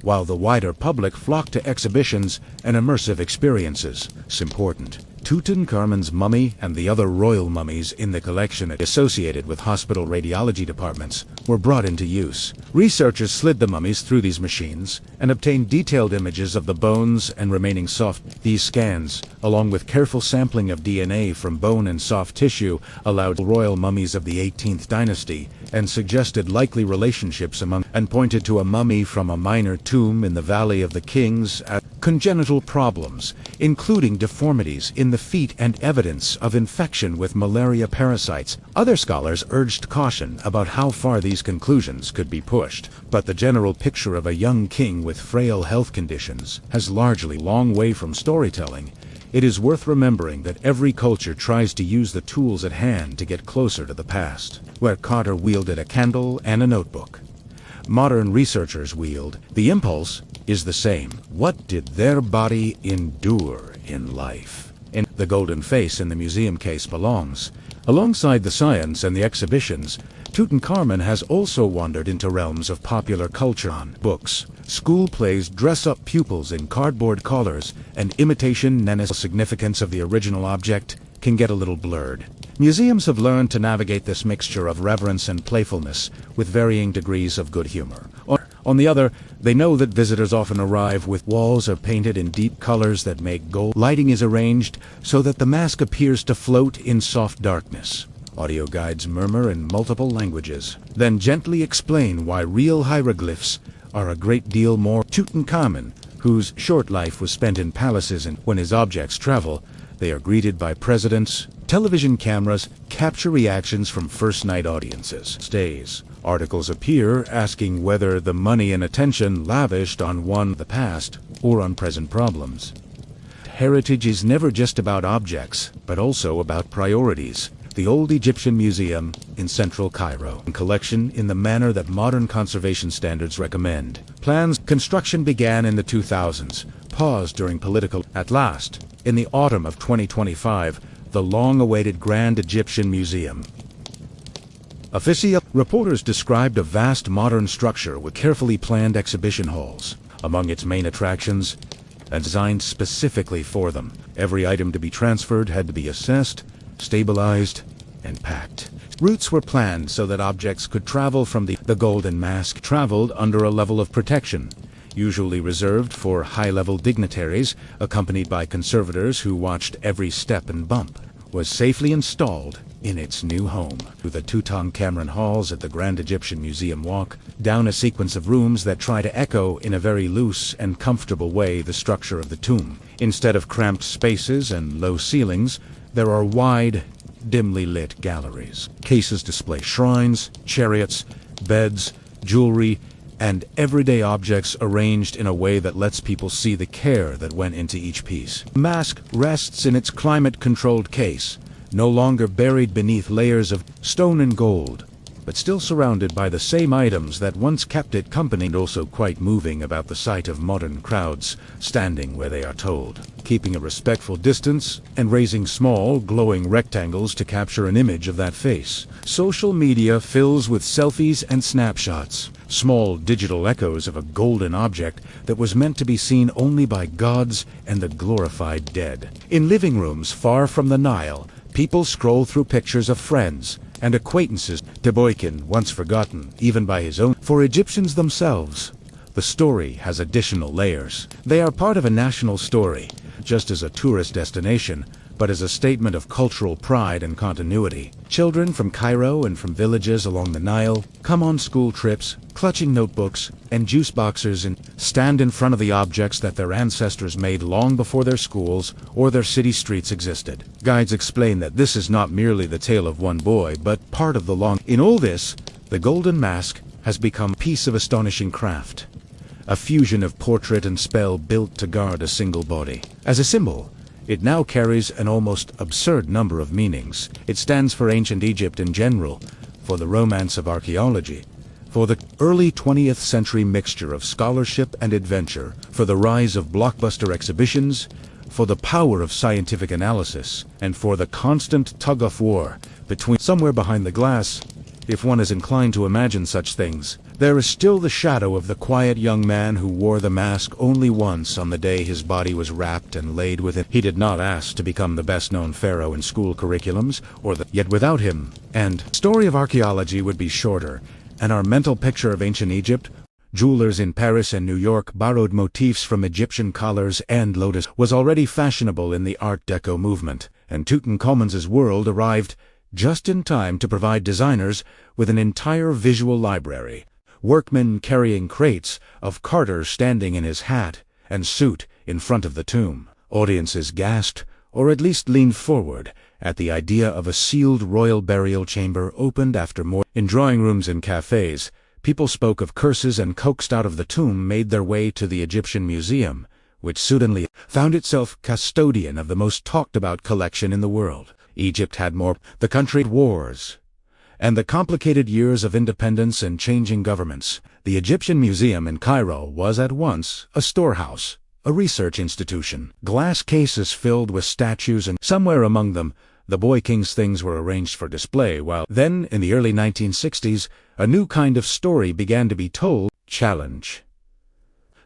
while the wider public flock to exhibitions and immersive experiences. It's important. Tutankhamun's mummy and the other royal mummies in the collection associated with hospital radiology departments were brought into use. Researchers slid the mummies through these machines and obtained detailed images of the bones and remaining soft. These scans, along with careful sampling of DNA from bone and soft tissue, allowed royal mummies of the 18th dynasty and suggested likely relationships among and pointed to a mummy from a minor tomb in the Valley of the Kings as congenital problems, including deformities in the feet and evidence of infection with malaria parasites. Other scholars urged caution about how far these conclusions could be pushed, but the general picture of a young king with frail health conditions has largely long way from storytelling. It is worth remembering that every culture tries to use the tools at hand to get closer to the past, where Carter wielded a candle and a notebook. Modern researchers wield the impulse is the same. What did their body endure in life? In the golden face in the museum case belongs. Alongside the science and the exhibitions, Tutankhamun has also wandered into realms of popular culture. Books, school plays dress up pupils in cardboard collars, and imitation nenes. Significance of the original object can get a little blurred. Museums have learned to navigate this mixture of reverence and playfulness with varying degrees of good humor. On the other, they know that visitors often arrive with walls are painted in deep colors that make gold. Lighting is arranged so that the mask appears to float in soft darkness. Audio guides murmur in multiple languages, then gently explain why real hieroglyphs are a great deal more. Tutankhamun, whose short life was spent in palaces, and when his objects travel, they are greeted by presidents. Television cameras capture reactions from first-night audiences. Stays. Articles appear asking whether the money and attention lavished on the past or on present problems. Heritage is never just about objects, but also about priorities. The Old Egyptian Museum in central Cairo, a collection in the manner that modern conservation standards recommend. Construction began in the 2000s, paused during political. At last, in the autumn of 2025, the long-awaited Grand Egyptian Museum. Reporters described a vast modern structure with carefully planned exhibition halls. Among its main attractions, and designed specifically for them, every item to be transferred had to be assessed, stabilized, and packed. Routes were planned so that objects could travel from the golden mask traveled under a level of protection, usually reserved for high-level dignitaries, accompanied by conservators who watched every step and bump, was safely installed in its new home. Through the Tutankhamun halls at the Grand Egyptian Museum walk, down a sequence of rooms that try to echo in a very loose and comfortable way the structure of the tomb. Instead of cramped spaces and low ceilings, there are wide, dimly lit galleries. Cases display shrines, chariots, beds, jewelry, and everyday objects arranged in a way that lets people see the care that went into each piece. The mask rests in its climate-controlled case, no longer buried beneath layers of stone and gold, but still surrounded by the same items that once kept it company, and also quite moving about the sight of modern crowds standing where they are told, keeping a respectful distance and raising small, glowing rectangles to capture an image of that face. Social media fills with selfies and snapshots, small digital echoes of a golden object that was meant to be seen only by gods and the glorified dead. In living rooms far from the Nile, people scroll through pictures of friends and acquaintances. Teboykin, once forgotten, even by his own. For Egyptians themselves, the story has additional layers. They are part of a national story, just as a tourist destination, but as a statement of cultural pride and continuity. Children from Cairo and from villages along the Nile come on school trips, clutching notebooks and juice boxers, and stand in front of the objects that their ancestors made long before their schools or their city streets existed. Guides explain that this is not merely the tale of one boy, but part of the long. In all this, the golden mask has become a piece of astonishing craft, a fusion of portrait and spell built to guard a single body. As a symbol, it now carries an almost absurd number of meanings. It stands for ancient Egypt in general, for the romance of archaeology, for the early 20th century mixture of scholarship and adventure, for the rise of blockbuster exhibitions, for the power of scientific analysis, and for the constant tug-of-war between. Somewhere behind the glass, if one is inclined to imagine such things, There is still the shadow of the quiet young man who wore the mask only once on the day his body was wrapped and laid within. He did not ask to become the best-known pharaoh in school curriculums, yet without him, and story of archaeology would be shorter, and our mental picture of ancient Egypt. Jewelers in Paris and New York borrowed motifs from Egyptian collars and lotus was already fashionable in the Art Deco movement, and Tutankhamun's world arrived just in time to provide designers with an entire visual library. Workmen carrying crates of Carter standing in his hat and suit in front of the tomb. Audiences gasped, or at least leaned forward, at the idea of a sealed royal burial chamber opened after more. In drawing rooms and cafes, people spoke of curses and coaxed out of the tomb made their way to the Egyptian Museum, which suddenly found itself custodian of the most talked-about collection in the world. Egypt had the country wars, and the complicated years of independence and changing governments. The Egyptian Museum in Cairo was at once a storehouse, a research institution. Glass cases filled with statues, and somewhere among them, the boy king's things were arranged for display, while then, in the early 1960s, a new kind of story began to be told. Challenge.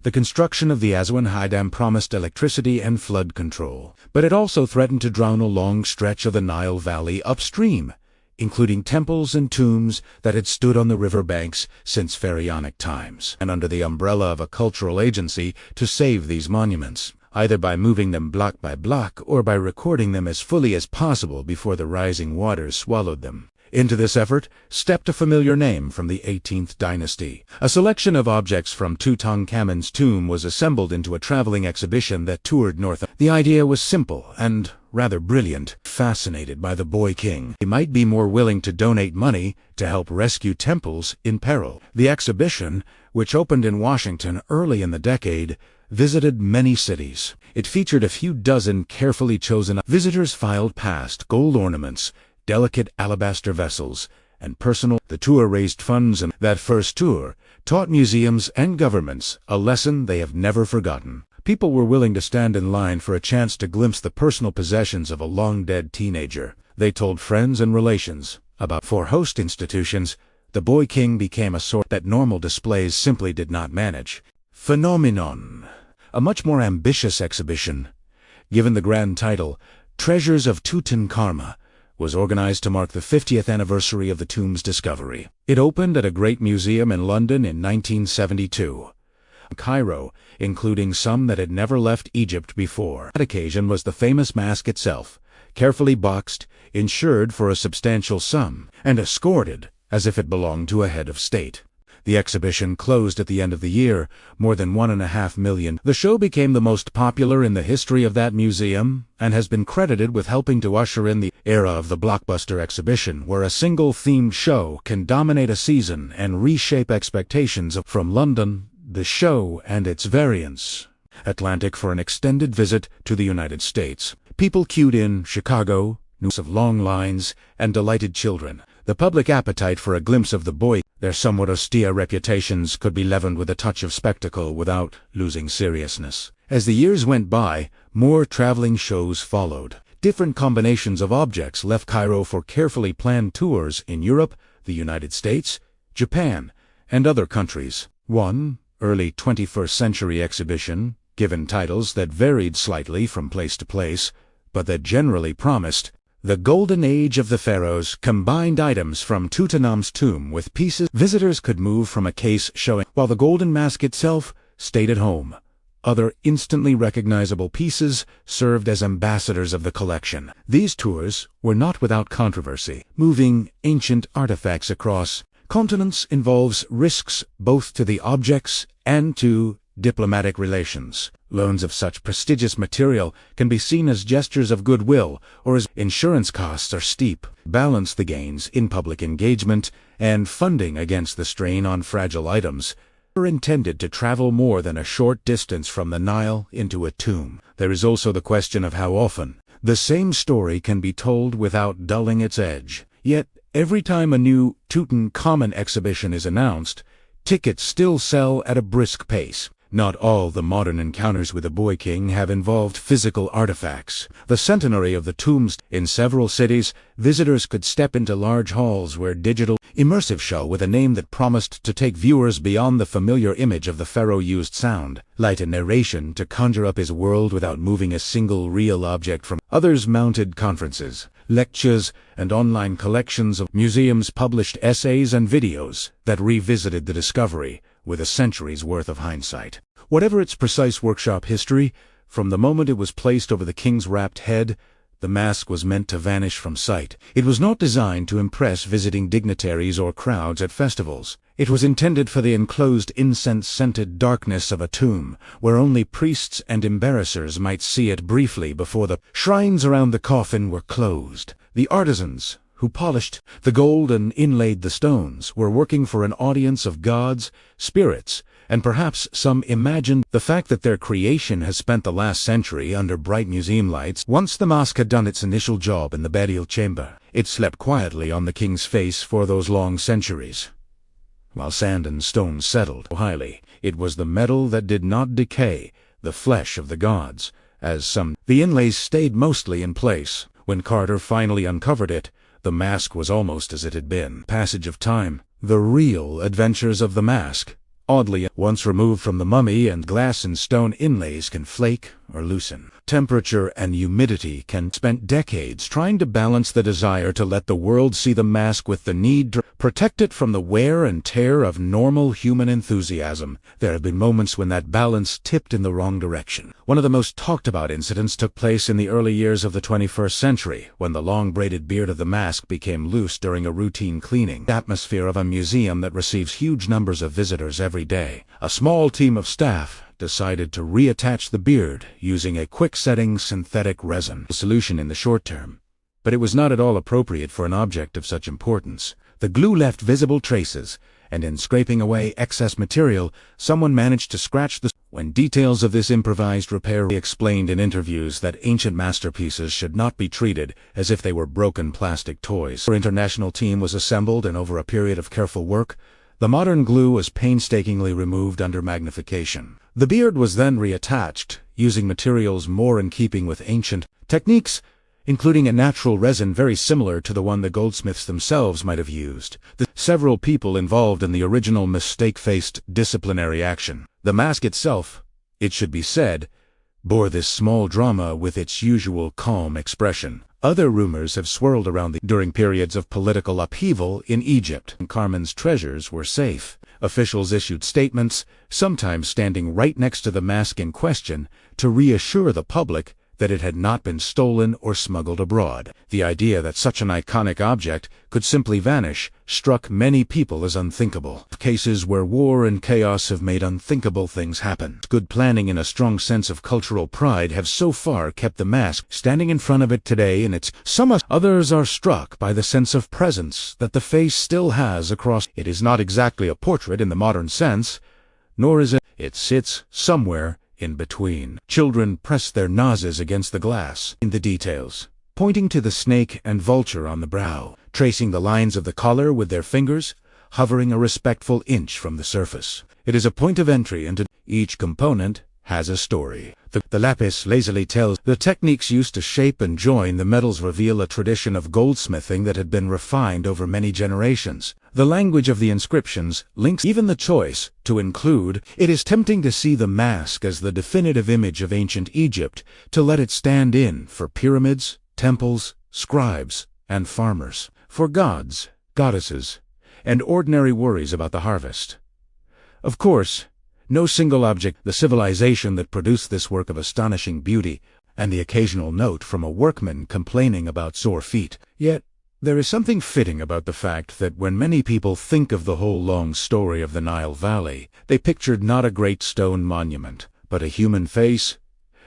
The construction of the Aswan High Dam promised electricity and flood control, but it also threatened to drown a long stretch of the Nile Valley upstream, including temples and tombs that had stood on the river banks since pharaonic times, and under the umbrella of a cultural agency to save these monuments, either by moving them block by block or by recording them as fully as possible before the rising waters swallowed them. Into this effort stepped a familiar name from the 18th dynasty. A selection of objects from Tutankhamun's tomb was assembled into a traveling exhibition that toured north. The idea was simple and rather brilliant. Fascinated by the boy king, he might be more willing to donate money to help rescue temples in peril. The exhibition, which opened in Washington early in the decade, visited many cities. It featured a few dozen carefully chosen. Visitors filed past gold ornaments, delicate alabaster vessels, and personal. The tour raised funds, and that first tour taught museums and governments a lesson they have never forgotten. People were willing to stand in line for a chance to glimpse the personal possessions of a long-dead teenager. They told friends and relations about. For host institutions, the boy king became a sort that normal displays simply did not manage. Phenomenon. A much more ambitious exhibition, given the grand title Treasures of Tutankhamun, was organized to mark the 50th anniversary of the tomb's discovery. It opened at a great museum in London in 1972. Cairo, including some that had never left Egypt before. That occasion was the famous mask itself, carefully boxed, insured for a substantial sum, and escorted as if it belonged to a head of state. The exhibition closed at the end of the year, more than 1.5 million. The show became the most popular in the history of that museum, and has been credited with helping to usher in the era of the blockbuster exhibition, where a single themed show can dominate a season and reshape expectations from London, the show and its variants, Atlantic for an extended visit to the United States. People queued in Chicago, news of long lines, and delighted children. The public appetite for a glimpse of the boy, their somewhat austere reputations could be leavened with a touch of spectacle without losing seriousness. As the years went by, more traveling shows followed. Different combinations of objects left Cairo for carefully planned tours in Europe, the United States, Japan, and other countries. One early 21st century exhibition, given titles that varied slightly from place to place, but that generally promised the Golden Age of the Pharaohs, combined items from Tutankhamun's tomb with pieces visitors could move from a case showing, while the golden mask itself stayed at home. Other instantly recognizable pieces served as ambassadors of the collection. These tours were not without controversy. Moving ancient artifacts across continents involves risks both to the objects and to diplomatic relations. Loans of such prestigious material can be seen as gestures of goodwill, or as insurance costs are steep. Balance the gains in public engagement and funding against the strain on fragile items. Are intended to travel more than a short distance from the Nile into a tomb. There is also the question of how often the same story can be told without dulling its edge. Yet, every time a new Tutankhamun exhibition is announced, tickets still sell at a brisk pace. Not all the modern encounters with the Boy King have involved physical artifacts. The centenary of the tombs in several cities, visitors could step into large halls where digital immersive show with a name that promised to take viewers beyond the familiar image of the pharaoh used sound, light and narration to conjure up his world without moving a single real object from others. Mounted conferences, lectures, and online collections of museums published essays and videos that revisited the discovery with a century's worth of hindsight. Whatever its precise workshop history, from the moment it was placed over the king's wrapped head, the mask was meant to vanish from sight. It was not designed to impress visiting dignitaries or crowds at festivals. It was intended for the enclosed incense-scented darkness of a tomb, where only priests and embarrassers might see it briefly before the shrines around the coffin were closed. The artisans who polished the gold and inlaid the stones were working for an audience of gods, spirits, and perhaps some imagined the fact that their creation has spent the last century under bright museum lights. Once the mask had done its initial job in the burial chamber, it slept quietly on the king's face for those long centuries. While sand and stone settled highly, it was the metal that did not decay, the flesh of the gods, as some. The inlays stayed mostly in place. When Carter finally uncovered it, the mask was almost as it had been. Passage of time. The real adventures of the mask. Oddly, once removed from the mummy, and glass and stone inlays can flake or loosen. Temperature and humidity can spend decades trying to balance the desire to let the world see the mask with the need to protect it from the wear and tear of normal human enthusiasm. There have been moments when that balance tipped in the wrong direction. One of the most talked about incidents took place in the early years of the 21st century, when the long braided beard of the mask became loose during a routine cleaning. The atmosphere of a museum that receives huge numbers of visitors every day. A small team of staff decided to reattach the beard using a quick-setting synthetic resin solution in the short term. But it was not at all appropriate for an object of such importance. The glue left visible traces, and in scraping away excess material, someone managed to scratch the. When details of this improvised repair explained in interviews that ancient masterpieces should not be treated as if they were broken plastic toys. Our international team was assembled, and over a period of careful work, the modern glue was painstakingly removed under magnification. The beard was then reattached, using materials more in keeping with ancient techniques, including a natural resin very similar to the one the goldsmiths themselves might have used. Several people involved in the original mistake faced disciplinary action. The mask itself, it should be said, bore this small drama with its usual calm expression. Other rumors have swirled around during periods of political upheaval in Egypt. Carmen's treasures were safe. Officials issued statements, sometimes standing right next to the mask in question, to reassure the public that it had not been stolen or smuggled abroad. The idea that such an iconic object could simply vanish struck many people as unthinkable. Cases where war and chaos have made unthinkable things happen. Good planning and a strong sense of cultural pride have so far kept the mask standing in front of it today in its summa. Others are struck by the sense of presence that the face still has across. It is not exactly a portrait in the modern sense, nor is it. It sits somewhere in between. Children press their noses against the glass. In the details, pointing to the snake and vulture on the brow, tracing the lines of the collar with their fingers, hovering a respectful inch from the surface. It is a point of entry into each component has a story. The lapis lazuli tells. The techniques used to shape and join the metals reveal a tradition of goldsmithing that had been refined over many generations. The language of the inscriptions links even the choice to include. It is tempting to see the mask as the definitive image of ancient Egypt, to let it stand in for pyramids, temples, scribes, and farmers, for gods, goddesses, and ordinary worries about the harvest. Of course, no single object, the civilization that produced this work of astonishing beauty, and the occasional note from a workman complaining about sore feet. Yet, there is something fitting about the fact that when many people think of the whole long story of the Nile Valley, they pictured not a great stone monument, but a human face,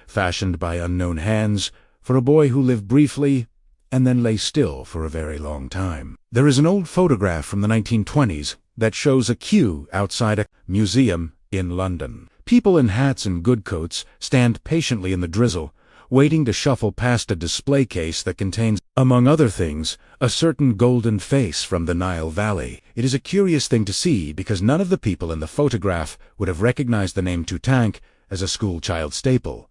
fashioned by unknown hands, for a boy who lived briefly and then lay still for a very long time. There is an old photograph from the 1920s that shows a queue outside a museum in London. People in hats and good coats stand patiently in the drizzle, waiting to shuffle past a display case that contains, among other things, a certain golden face from the Nile Valley. It is a curious thing to see because none of the people in the photograph would have recognized the name Tutankh as a schoolchild staple.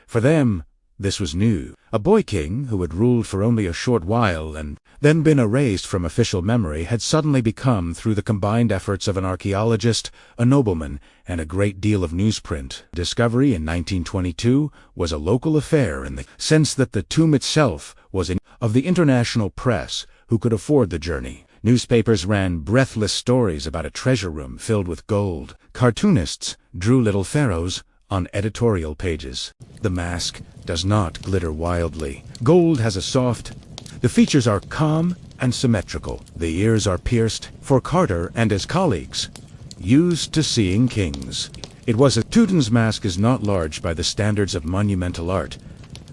For them, this was new. A boy king who had ruled for only a short while and then been erased from official memory had suddenly become, through the combined efforts of an archaeologist, a nobleman, and a great deal of newsprint. Discovery in 1922 was a local affair in the sense that the tomb itself was of the international press who could afford the journey. Newspapers ran breathless stories about a treasure room filled with gold. Cartoonists drew little pharaohs on editorial pages. The mask does not glitter wildly. Gold has a soft. The features are calm and symmetrical. The ears are pierced. For Carter and his colleagues, used to seeing kings, it was a Tutan's mask is not large by the standards of monumental art.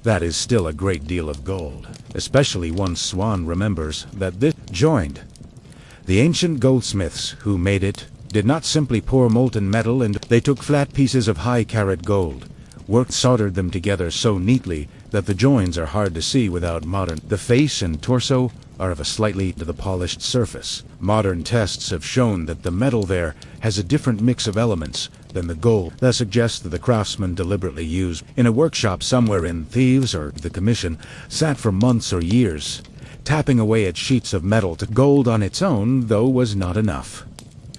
That is still a great deal of gold, especially once Swan remembers that this joined. The ancient goldsmiths who made it did not simply pour molten metal, and they took flat pieces of high-carat gold, soldered them together so neatly that the joins are hard to see without modern. The face and torso are of a slightly to the polished surface. Modern tests have shown that the metal there has a different mix of elements than the gold. That suggests that the craftsman deliberately used in a workshop somewhere in Thebes, or the commission sat for months or years, tapping away at sheets of metal. To gold on its own, though, was not enough.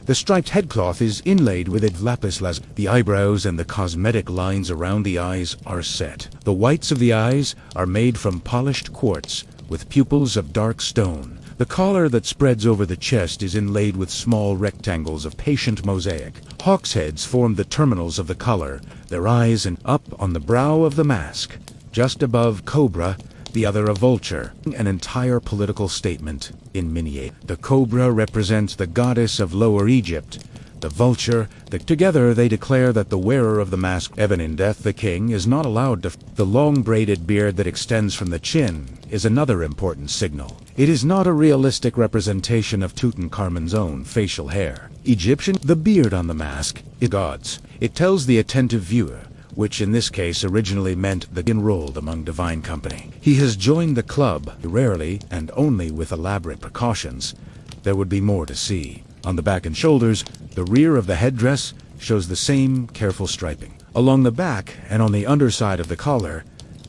The striped headcloth is inlaid with lapis lazuli. The eyebrows and the cosmetic lines around the eyes are set. The whites of the eyes are made from polished quartz, with pupils of dark stone. The collar that spreads over the chest is inlaid with small rectangles of patient mosaic. Hawks' heads form the terminals of the collar, their eyes and up on the brow of the mask, just above cobra, the other a vulture, an entire political statement in miniature. The cobra represents the goddess of Lower Egypt, the vulture, together they declare that the wearer of the mask, even in death the king, is not allowed to. The long braided beard that extends from the chin is another important signal. It is not a realistic representation of Tutankhamun's own facial hair. Egyptian, the beard on the mask is God's. It tells the attentive viewer, which in this case originally meant the enrolled among divine company. He has joined the club, rarely and only with elaborate precautions. There would be more to see. On the back and shoulders, the rear of the headdress shows the same careful striping. Along the back and on the underside of the collar,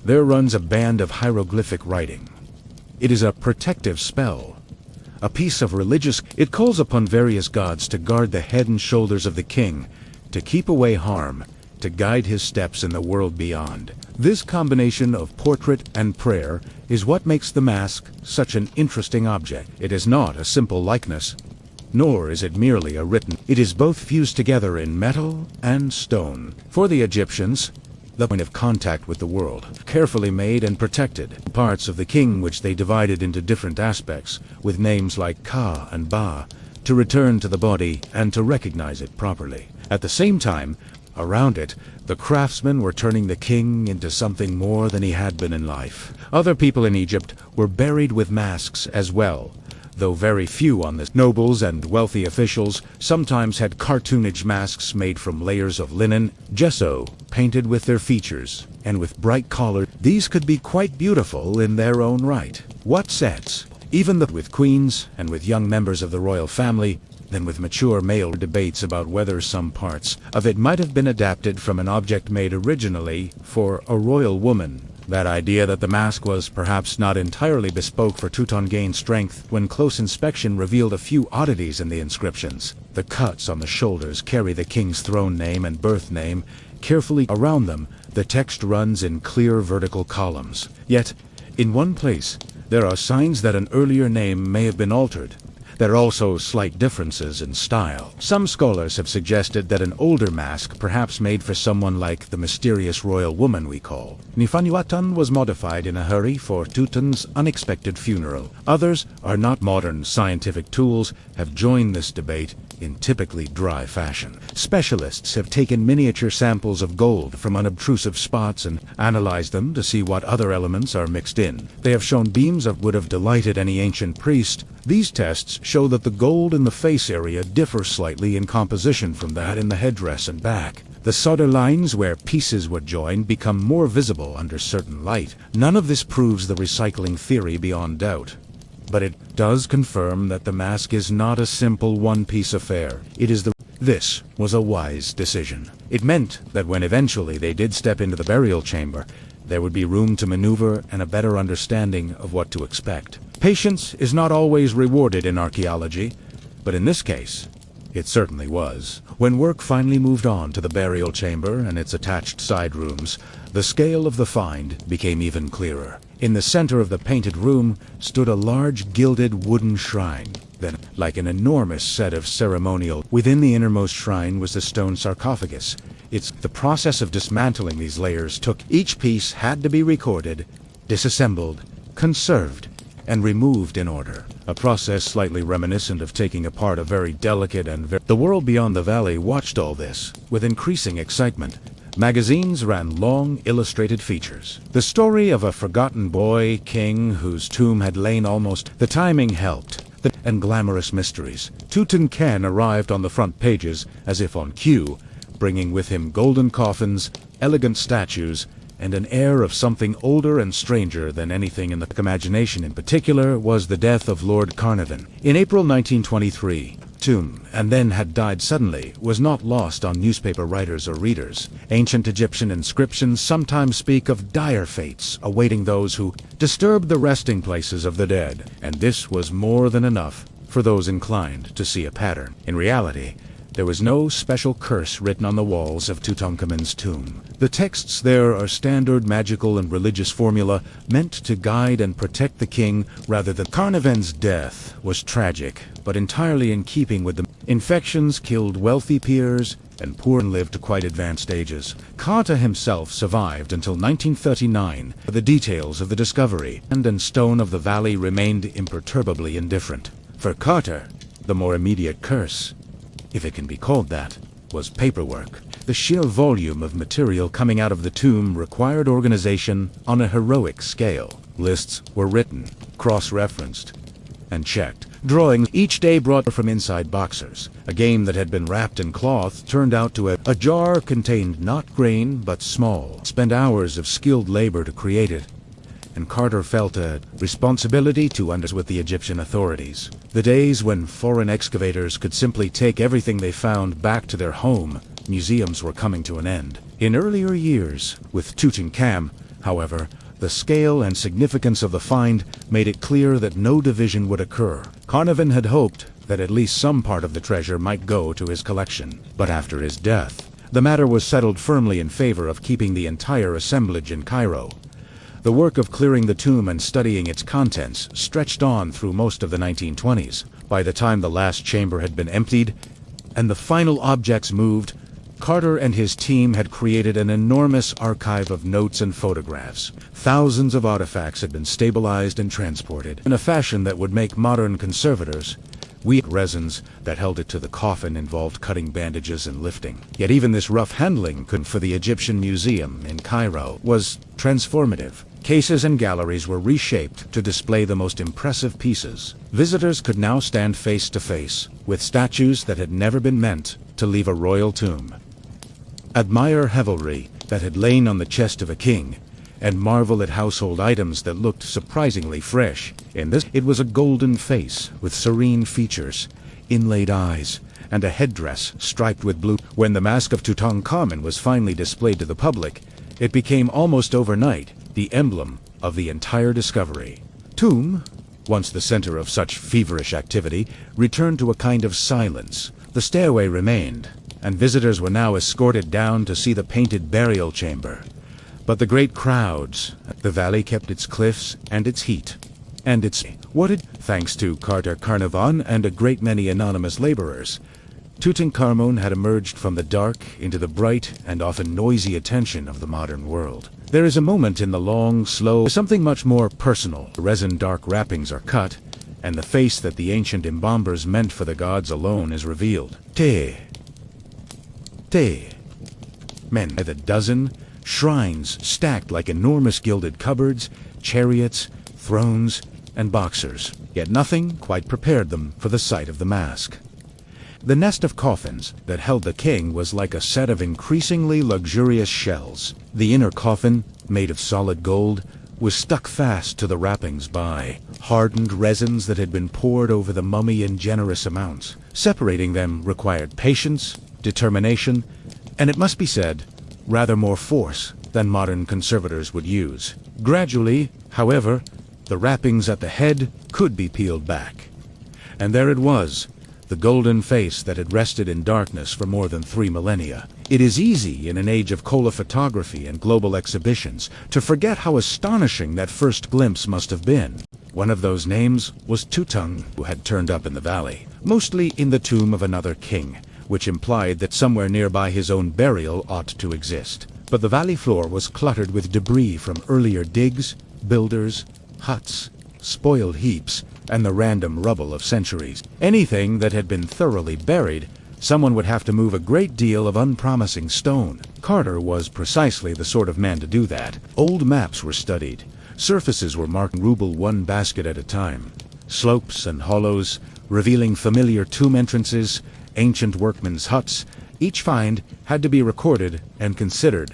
there runs a band of hieroglyphic writing. It is a protective spell, a piece of religious. It calls upon various gods to guard the head and shoulders of the king, to keep away harm, to guide his steps in the world beyond. This combination of portrait and prayer is what makes the mask such an interesting object. It is not a simple likeness, nor is it merely a written. It is both fused together in metal and stone. For the Egyptians, the point of contact with the world, carefully made and protected. Parts of the king which they divided into different aspects, with names like Ka and Ba, to return to the body and to recognize it properly. At the same time, around it, the craftsmen were turning the king into something more than he had been in life. Other people in Egypt were buried with masks as well, though very few on this. Nobles and wealthy officials sometimes had cartoonage masks made from layers of linen, gesso, painted with their features, and with bright collars. These could be quite beautiful in their own right. What sets? Even with queens and with young members of the royal family, than with mature male. Debates about whether some parts of it might have been adapted from an object made originally for a royal woman. That idea that the mask was perhaps not entirely bespoke for Tutankhamun's strength, when close inspection revealed a few oddities in the inscriptions. The cuts on the shoulders carry the king's throne name and birth name. Carefully around them, the text runs in clear vertical columns. Yet, in one place, there are signs that an earlier name may have been altered. There are also slight differences in style. Some scholars have suggested that an older mask, perhaps made for someone like the mysterious royal woman we call Nifanuatan, was modified in a hurry for Tutan's unexpected funeral. Others are not. Modern scientific tools have joined this debate in typically dry fashion. Specialists have taken miniature samples of gold from unobtrusive spots and analyzed them to see what other elements are mixed in. They have shown beams of would have delighted any ancient priest. These tests show that the gold in the face area differs slightly in composition from that in the headdress and back. The solder lines where pieces were joined become more visible under certain light. None of this proves the recycling theory beyond doubt. But it does confirm that the mask is not a simple one-piece affair. This was a wise decision. It meant that when eventually they did step into the burial chamber, there would be room to maneuver and a better understanding of what to expect. Patience is not always rewarded in archaeology, but in this case, it certainly was. When work finally moved on to the burial chamber and its attached side rooms, the scale of the find became even clearer. In the center of the painted room stood a large gilded wooden shrine, then like an enormous set of ceremonial. Within the innermost shrine was the stone sarcophagus. The process of dismantling these layers took. Each piece had to be recorded, disassembled, conserved, and removed in order. A process slightly reminiscent of taking apart a very delicate The world beyond the valley watched all this with increasing excitement. Magazines ran long, illustrated features. The story of a forgotten boy king whose tomb had lain almost. The timing helped. And glamorous mysteries. Tutankhamun arrived on the front pages as if on cue, bringing with him golden coffins, elegant statues, and an air of something older and stranger than anything in the imagination. In particular was the death of Lord Carnarvon. In April 1923, tomb, and then had died suddenly, was not lost on newspaper writers or readers. Ancient Egyptian inscriptions sometimes speak of dire fates awaiting those who disturbed the resting places of the dead, and this was more than enough for those inclined to see a pattern. In reality, there was no special curse written on the walls of Tutankhamun's tomb. The texts there are standard magical and religious formula meant to guide and protect the king rather than. Carnarvon's death was tragic, but entirely in keeping with the infections killed wealthy peers and poor lived to quite advanced ages. Carter himself survived until 1939. The details of the discovery and stone of the valley remained imperturbably indifferent. For Carter, the more immediate curse, if it can be called that, was paperwork. The sheer volume of material coming out of the tomb required organization on a heroic scale. Lists were written, cross-referenced, and checked. Drawings each day brought from inside boxers. A game that had been wrapped in cloth turned out to a jar contained not grain but small. Spent hours of skilled labor to create it, and Carter felt a responsibility to understand with the Egyptian authorities. The days when foreign excavators could simply take everything they found back to their home, museums were coming to an end. In earlier years, with Tutankhamun, however, the scale and significance of the find made it clear that no division would occur. Carnarvon had hoped that at least some part of the treasure might go to his collection. But after his death, the matter was settled firmly in favor of keeping the entire assemblage in Cairo. The work of clearing the tomb and studying its contents stretched on through most of the 1920s. By the time the last chamber had been emptied and the final objects moved, Carter and his team had created an enormous archive of notes and photographs. Thousands of artifacts had been stabilized and transported in a fashion that would make modern conservators weak. Resins that held it to the coffin involved cutting bandages and lifting. Yet even this rough handling for the Egyptian Museum in Cairo was transformative. Cases and galleries were reshaped to display the most impressive pieces. Visitors could now stand face to face with statues that had never been meant to leave a royal tomb, admire revelry that had lain on the chest of a king, and marvel at household items that looked surprisingly fresh. In this, it was a golden face with serene features, inlaid eyes, and a headdress striped with blue. When the mask of Tutankhamun was finally displayed to the public, it became almost overnight the emblem of the entire discovery. Tomb, once the center of such feverish activity, returned to a kind of silence. The stairway remained, and visitors were now escorted down to see the painted burial chamber. But the great crowds, the valley kept its cliffs and its heat, and its thanks to Carnarvon and a great many anonymous laborers, Tutankhamun had emerged from the dark into the bright and often noisy attention of the modern world. There is a moment in the long, slow, something much more personal. The resin dark wrappings are cut, and the face that the ancient embalmers meant for the gods alone is revealed. Men by the dozen, shrines stacked like enormous gilded cupboards, chariots, thrones, and boxers. Yet nothing quite prepared them for the sight of the mask. The nest of coffins that held the king was like a set of increasingly luxurious shells. The inner coffin, made of solid gold, was stuck fast to the wrappings by hardened resins that had been poured over the mummy in generous amounts. Separating them required patience, determination, and it must be said, rather more force than modern conservators would use. Gradually, however, the wrappings at the head could be peeled back. And there it was, the golden face that had rested in darkness for more than 3 millennia. It is easy in an age of photography and global exhibitions to forget how astonishing that first glimpse must have been. One of those names was Tutankhamun, who had turned up in the valley, mostly in the tomb of another king, which implied that somewhere nearby his own burial ought to exist. But the valley floor was cluttered with debris from earlier digs, builders, huts, spoiled heaps, and the random rubble of centuries. Anything that had been thoroughly buried, someone would have to move a great deal of unpromising stone. Carter was precisely the sort of man to do that. Old maps were studied. Surfaces were marked ruble one basket at a time. Slopes and hollows, revealing familiar tomb entrances, ancient workmen's huts, each find had to be recorded and considered.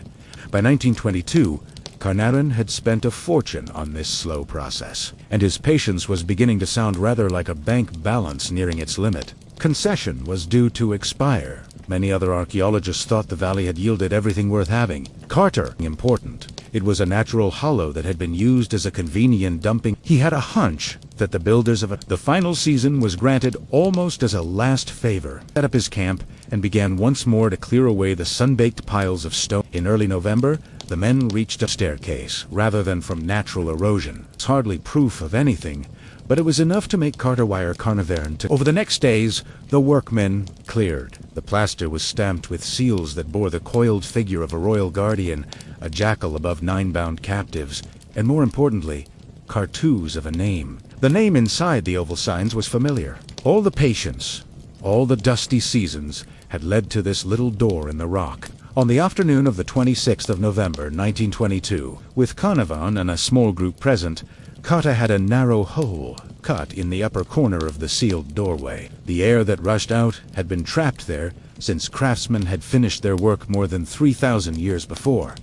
By 1922, Carnarvon had spent a fortune on this slow process, and his patience was beginning to sound rather like a bank balance nearing its limit. Concession was due to expire. Many other archaeologists thought the valley had yielded everything worth having. Carter, important. It was a natural hollow that had been used as a convenient dumping. He had a hunch that the builders of the final season was granted almost as a last favor. Set up his camp and began once more to clear away the sun-baked piles of stone. In early November, the men reached a staircase rather than from natural erosion. It's hardly proof of anything, but it was enough to make Carter wire Carnarvon to. Over the next days, the workmen cleared. The plaster was stamped with seals that bore the coiled figure of a royal guardian, a jackal above 9 bound captives, and more importantly, cartoons of a name. The name inside the oval signs was familiar. All the patience, all the dusty seasons had led to this little door in the rock. On the afternoon of the 26th of November, 1922, with Carnarvon and a small group present, Carter had a narrow hole cut in the upper corner of the sealed doorway. The air that rushed out had been trapped there since craftsmen had finished their work more than 3,000 years before.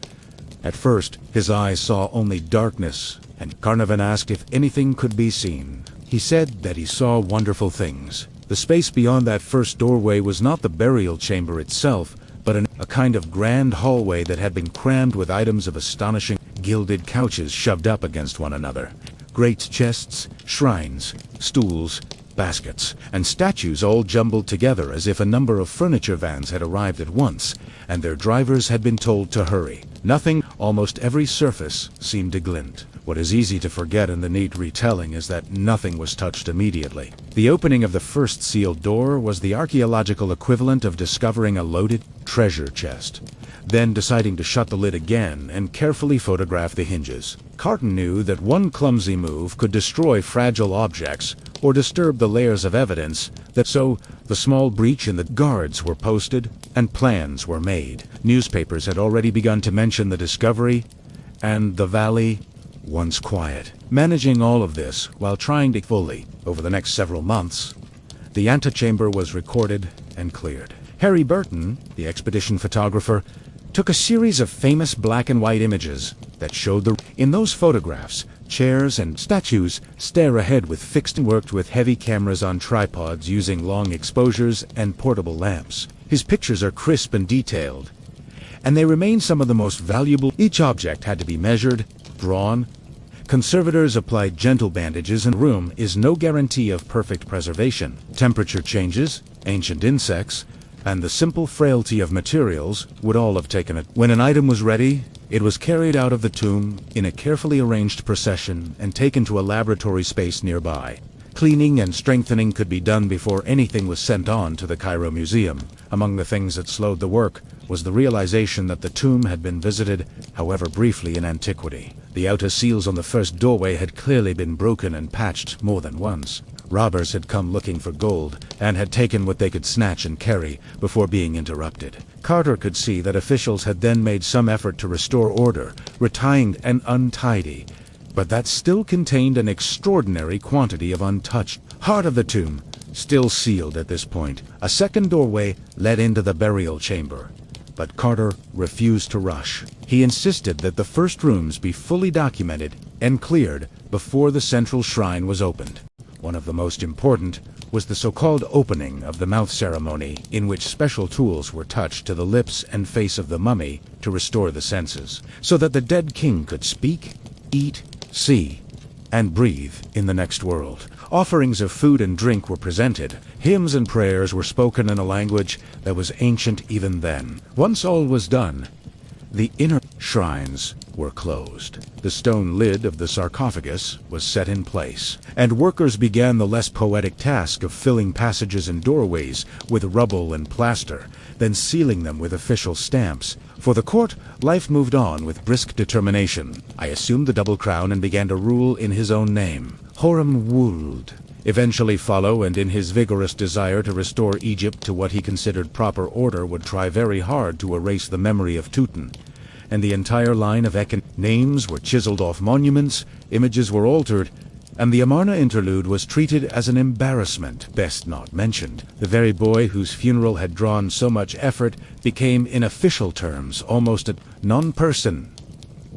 At first, his eyes saw only darkness, and Carnarvon asked if anything could be seen. He said that he saw wonderful things. The space beyond that first doorway was not the burial chamber itself, but a kind of grand hallway that had been crammed with items of astonishing gilded couches shoved up against one another. Great chests, shrines, stools, baskets, and statues all jumbled together as if a number of furniture vans had arrived at once, and their drivers had been told to hurry. Nothing, almost every surface, seemed to glint. What is easy to forget in the neat retelling is that nothing was touched immediately. The opening of the first sealed door was the archaeological equivalent of discovering a loaded treasure chest, then deciding to shut the lid again and carefully photograph the hinges. Carter knew that one clumsy move could destroy fragile objects or disturb the layers of evidence, so the small breach in the guards were posted and plans were made. Newspapers had already begun to mention the discovery, and the valley, once quiet. Managing all of this while trying to fully, over the next several months, the antechamber was recorded and cleared. Harry Burton, the expedition photographer, took a series of famous black and white images that showed in those photographs, chairs and statues stare ahead with fixed and worked with heavy cameras on tripods using long exposures and portable lamps. His pictures are crisp and detailed, and they remain some of the most valuable. Each object had to be measured, drawn. Conservators applied gentle bandages, and room is no guarantee of perfect preservation. Temperature changes, ancient insects, and the simple frailty of materials would all have taken it. When an item was ready, it was carried out of the tomb in a carefully arranged procession and taken to a laboratory space nearby. Cleaning and strengthening could be done before anything was sent on to the Cairo Museum. Among the things that slowed the work was the realization that the tomb had been visited, however briefly, in antiquity. The outer seals on the first doorway had clearly been broken and patched more than once. Robbers had come looking for gold and had taken what they could snatch and carry before being interrupted. Carter could see that officials had then made some effort to restore order, retying and untidy, but that still contained an extraordinary quantity of untouched. Heart of the tomb, still sealed at this point. A second doorway led into the burial chamber, but Carter refused to rush. He insisted that the first rooms be fully documented and cleared before the central shrine was opened. One of the most important was the so-called opening of the mouth ceremony, in which special tools were touched to the lips and face of the mummy to restore the senses, so that the dead king could speak, eat, see, and breathe in the next world. Offerings of food and drink were presented. Hymns and prayers were spoken in a language that was ancient even then. Once all was done, the inner shrines were closed. The stone lid of the sarcophagus was set in place, and workers began the less poetic task of filling passages and doorways with rubble and plaster, then sealing them with official stamps. For the court, life moved on with brisk determination. I assumed the double crown and began to rule in his own name. Horem would eventually follow, and in his vigorous desire to restore Egypt to what he considered proper order would try very hard to erase the memory of Tutankhamun. And the entire line of names were chiseled off monuments, images were altered, and the Amarna interlude was treated as an embarrassment best not mentioned. The very boy whose funeral had drawn so much effort became, in official terms, almost a non-person.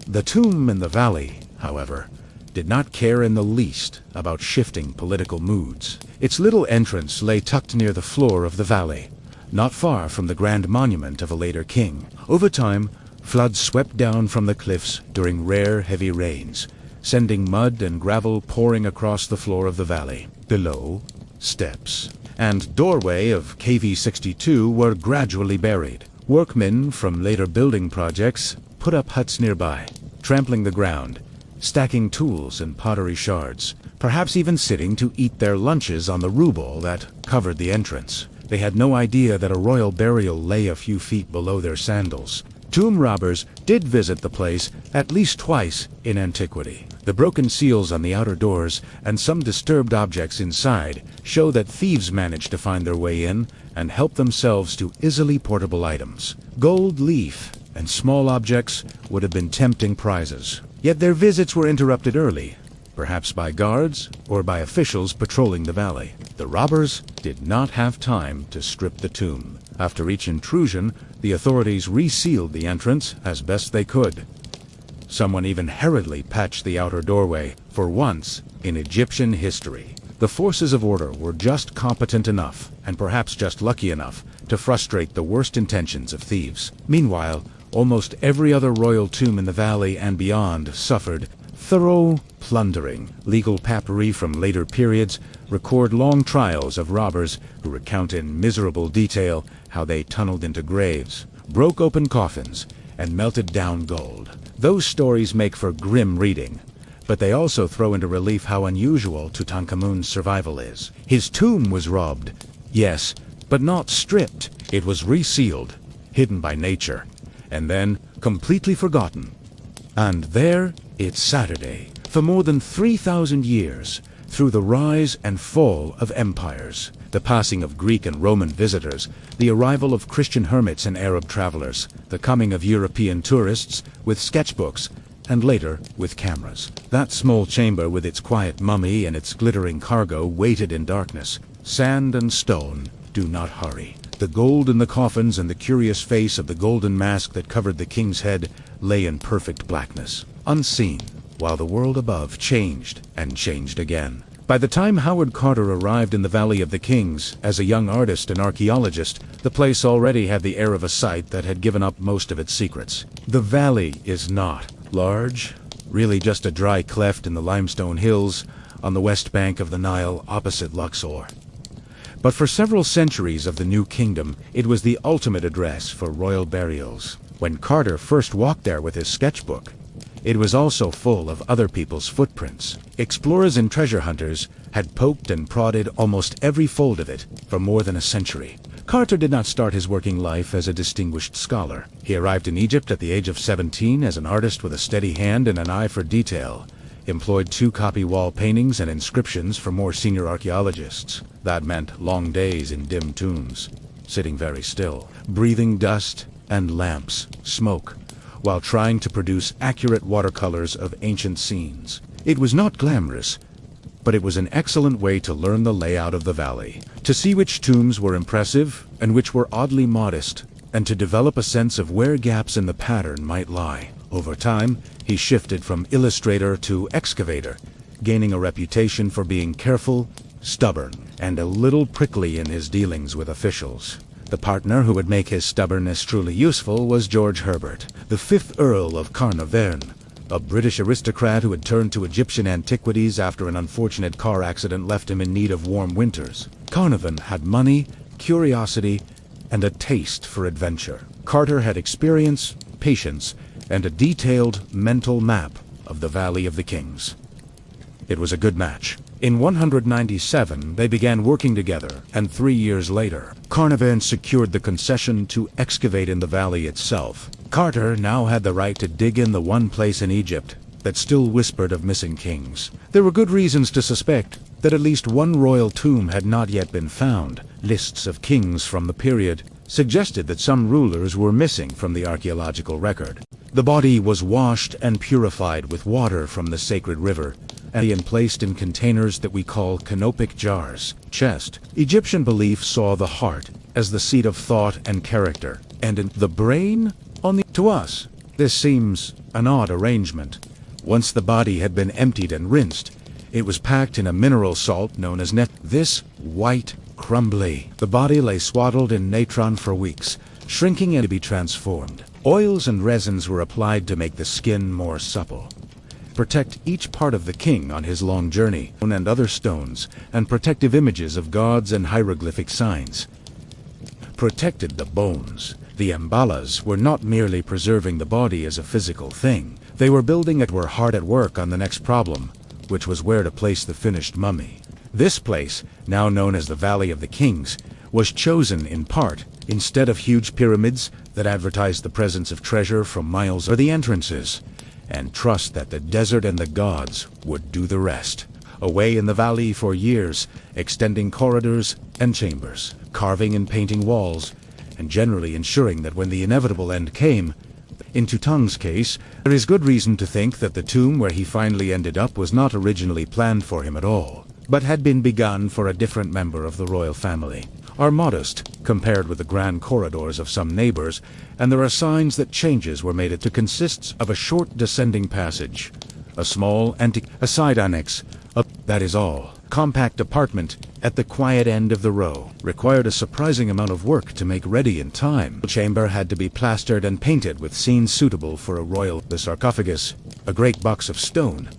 The tomb in the valley, however, did not care in the least about shifting political moods. Its little entrance lay tucked near the floor of the valley, not far from the grand monument of a later king. Over time, floods swept down from the cliffs during rare, heavy rains, sending mud and gravel pouring across the floor of the valley. Below, steps and doorway of KV-62 were gradually buried. Workmen from later building projects put up huts nearby, trampling the ground, stacking tools and pottery shards, perhaps even sitting to eat their lunches on the rubble that covered the entrance. They had no idea that a royal burial lay a few feet below their sandals. Tomb robbers did visit the place at least twice in antiquity. The broken seals on the outer doors and some disturbed objects inside show that thieves managed to find their way in and help themselves to easily portable items. Gold leaf and small objects would have been tempting prizes. Yet their visits were interrupted early, perhaps by guards or by officials patrolling the valley. The robbers did not have time to strip the tomb. After each intrusion, the authorities resealed the entrance as best they could. Someone even hurriedly patched the outer doorway. For once in Egyptian history, the forces of order were just competent enough, and perhaps just lucky enough, to frustrate the worst intentions of thieves. Meanwhile, almost every other royal tomb in the valley and beyond suffered thorough plundering. Legal papyri from later periods record long trials of robbers who recount in miserable detail how they tunneled into graves, broke open coffins, and melted down gold. Those stories make for grim reading, but they also throw into relief how unusual Tutankhamun's survival is. His tomb was robbed, yes, but not stripped. It was resealed, hidden by nature, and then completely forgotten. And there it's Saturday. For more than 3,000 years, through the rise and fall of empires, the passing of Greek and Roman visitors, the arrival of Christian hermits and Arab travelers, the coming of European tourists with sketchbooks, and later with cameras. That small chamber with its quiet mummy and its glittering cargo waited in darkness. Sand and stone do not hurry. The gold in the coffins and the curious face of the golden mask that covered the king's head lay in perfect blackness, unseen, while the world above changed and changed again. By the time Howard Carter arrived in the Valley of the Kings as a young artist and archaeologist, the place already had the air of a site that had given up most of its secrets. The valley is not large, really just a dry cleft in the limestone hills on the west bank of the Nile opposite Luxor. But for several centuries of the New Kingdom, it was the ultimate address for royal burials. When Carter first walked there with his sketchbook, it was also full of other people's footprints. Explorers and treasure hunters had poked and prodded almost every fold of it for more than a century. Carter did not start his working life as a distinguished scholar. He arrived in Egypt at the age of 17 as an artist with a steady hand and an eye for detail, employed 2 copy wall paintings and inscriptions for more senior archaeologists. That meant long days in dim tombs, sitting very still, breathing dust and lamps, smoke, while trying to produce accurate watercolors of ancient scenes. It was not glamorous, but it was an excellent way to learn the layout of the valley, to see which tombs were impressive and which were oddly modest, and to develop a sense of where gaps in the pattern might lie. Over time, he shifted from illustrator to excavator, gaining a reputation for being careful, stubborn, and a little prickly in his dealings with officials. The partner who would make his stubbornness truly useful was George Herbert, the 5th Earl of Carnarvon, a British aristocrat who had turned to Egyptian antiquities after an unfortunate car accident left him in need of warm winters. Carnarvon had money, curiosity, and a taste for adventure. Carter had experience, patience, and a detailed mental map of the Valley of the Kings. It was a good match. In 197, they began working together, and 3 years later, Carnarvon secured the concession to excavate in the valley itself. Carter now had the right to dig in the one place in Egypt that still whispered of missing kings. There were good reasons to suspect that at least one royal tomb had not yet been found. Lists of kings from the period suggested that some rulers were missing from the archaeological record. The body was washed and purified with water from the sacred river, and placed in containers that we call canopic jars. Chest. Egyptian belief saw the heart as the seat of thought and character, and in the brain on the... To us, this seems an odd arrangement. Once the body had been emptied and rinsed, it was packed in a mineral salt known as this white, crumbly. The body lay swaddled in natron for weeks, shrinking and to be transformed. Oils and resins were applied to make the skin more supple. Protect each part of the king on his long journey, and other stones, and protective images of gods and hieroglyphic signs. Protected the bones. The Ambalas were not merely preserving the body as a physical thing. They were were hard at work on the next problem, which was where to place the finished mummy. This place, now known as the Valley of the Kings, was chosen in part instead of huge pyramids that advertised the presence of treasure from miles or the entrances, and trust that the desert and the gods would do the rest. Away in the valley for years, extending corridors and chambers, carving and painting walls, and generally ensuring that when the inevitable end came, in Tutankhamun's case, there is good reason to think that the tomb where he finally ended up was not originally planned for him at all, but had been begun for a different member of the royal family. Are modest, compared with the grand corridors of some neighbors, and there are signs that changes were made. It consists of a short descending passage, a small a side annex, that is all. Compact apartment at the quiet end of the row. Required a surprising amount of work to make ready in time. The chamber had to be plastered and painted with scenes suitable for a royal. The sarcophagus, a great box of stone,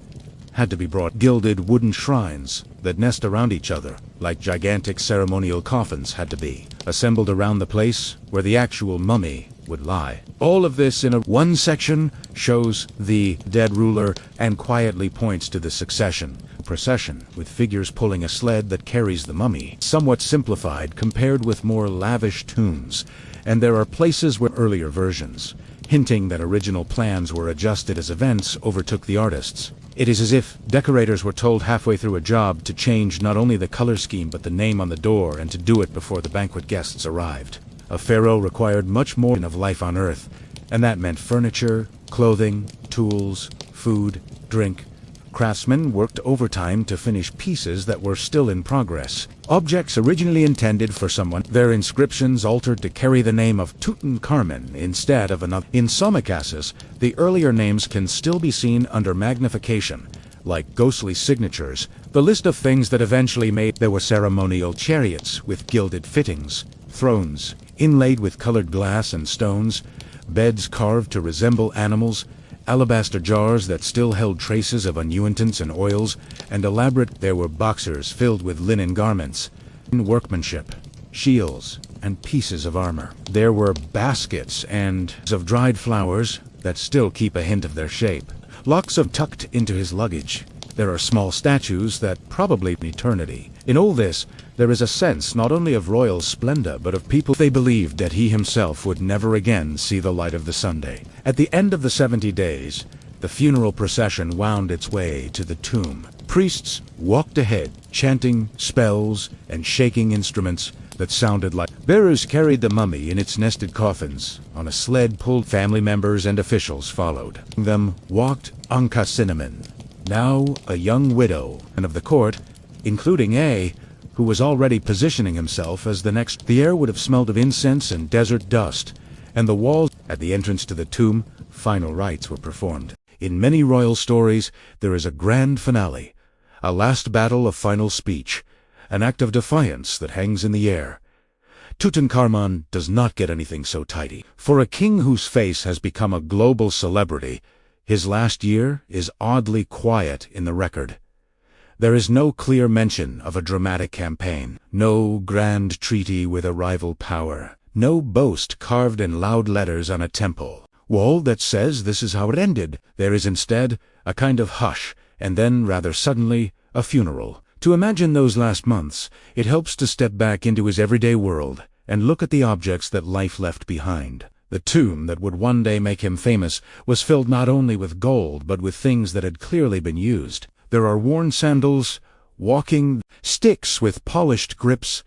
had to be brought. Gilded wooden shrines that nest around each other, like gigantic ceremonial coffins, had to be assembled around the place where the actual mummy would lie. All of this in one section shows the dead ruler and quietly points to the succession procession, with figures pulling a sled that carries the mummy. Somewhat simplified compared with more lavish tombs, and there are places where earlier versions, hinting that original plans were adjusted as events overtook the artists. It is as if decorators were told halfway through a job to change not only the color scheme but the name on the door, and to do it before the banquet guests arrived. A pharaoh required much more of life on earth, and that meant furniture, clothing, tools, food, drink. Craftsmen worked overtime to finish pieces that were still in progress. Objects originally intended for someone, their inscriptions altered to carry the name of Tutankhamun instead of another. In some cases, the earlier names can still be seen under magnification, like ghostly signatures. The list of things that eventually made there were ceremonial chariots with gilded fittings, thrones inlaid with colored glass and stones, beds carved to resemble animals, alabaster jars that still held traces of unguents and oils, and elaborate. There were boxers filled with linen garments, workmanship, shields, and pieces of armor. There were baskets and of dried flowers that still keep a hint of their shape. Locks of tucked into his luggage. There are small statues that probably eternity. In all this, there is a sense not only of royal splendor but of people they believed that he himself would never again see the light of the Sunday. At the end of the 70 days, the funeral procession wound its way to the tomb. Priests walked ahead, chanting spells and shaking instruments that sounded like bearers carried the mummy in its nested coffins on a sled pulled. Family members and officials followed. Them walked Anka Cinnamon, Now a young widow, and of the court, including A, who was already positioning himself as the next. The air would have smelled of incense and desert dust, and the walls at the entrance to the tomb, final rites were performed. In many royal stories, there is a grand finale, a last battle of final speech, an act of defiance that hangs in the air. Tutankhamun does not get anything so tidy. For a king whose face has become a global celebrity, his last year is oddly quiet in the record. There is no clear mention of a dramatic campaign, no grand treaty with a rival power, no boast carved in loud letters on a temple wall that says this is how it ended. There is instead a kind of hush, and then, rather suddenly, a funeral. To imagine those last months, it helps to step back into his everyday world and look at the objects that life left behind. The tomb that would one day make him famous was filled not only with gold but with things that had clearly been used. There are worn sandals, walking sticks with polished grips,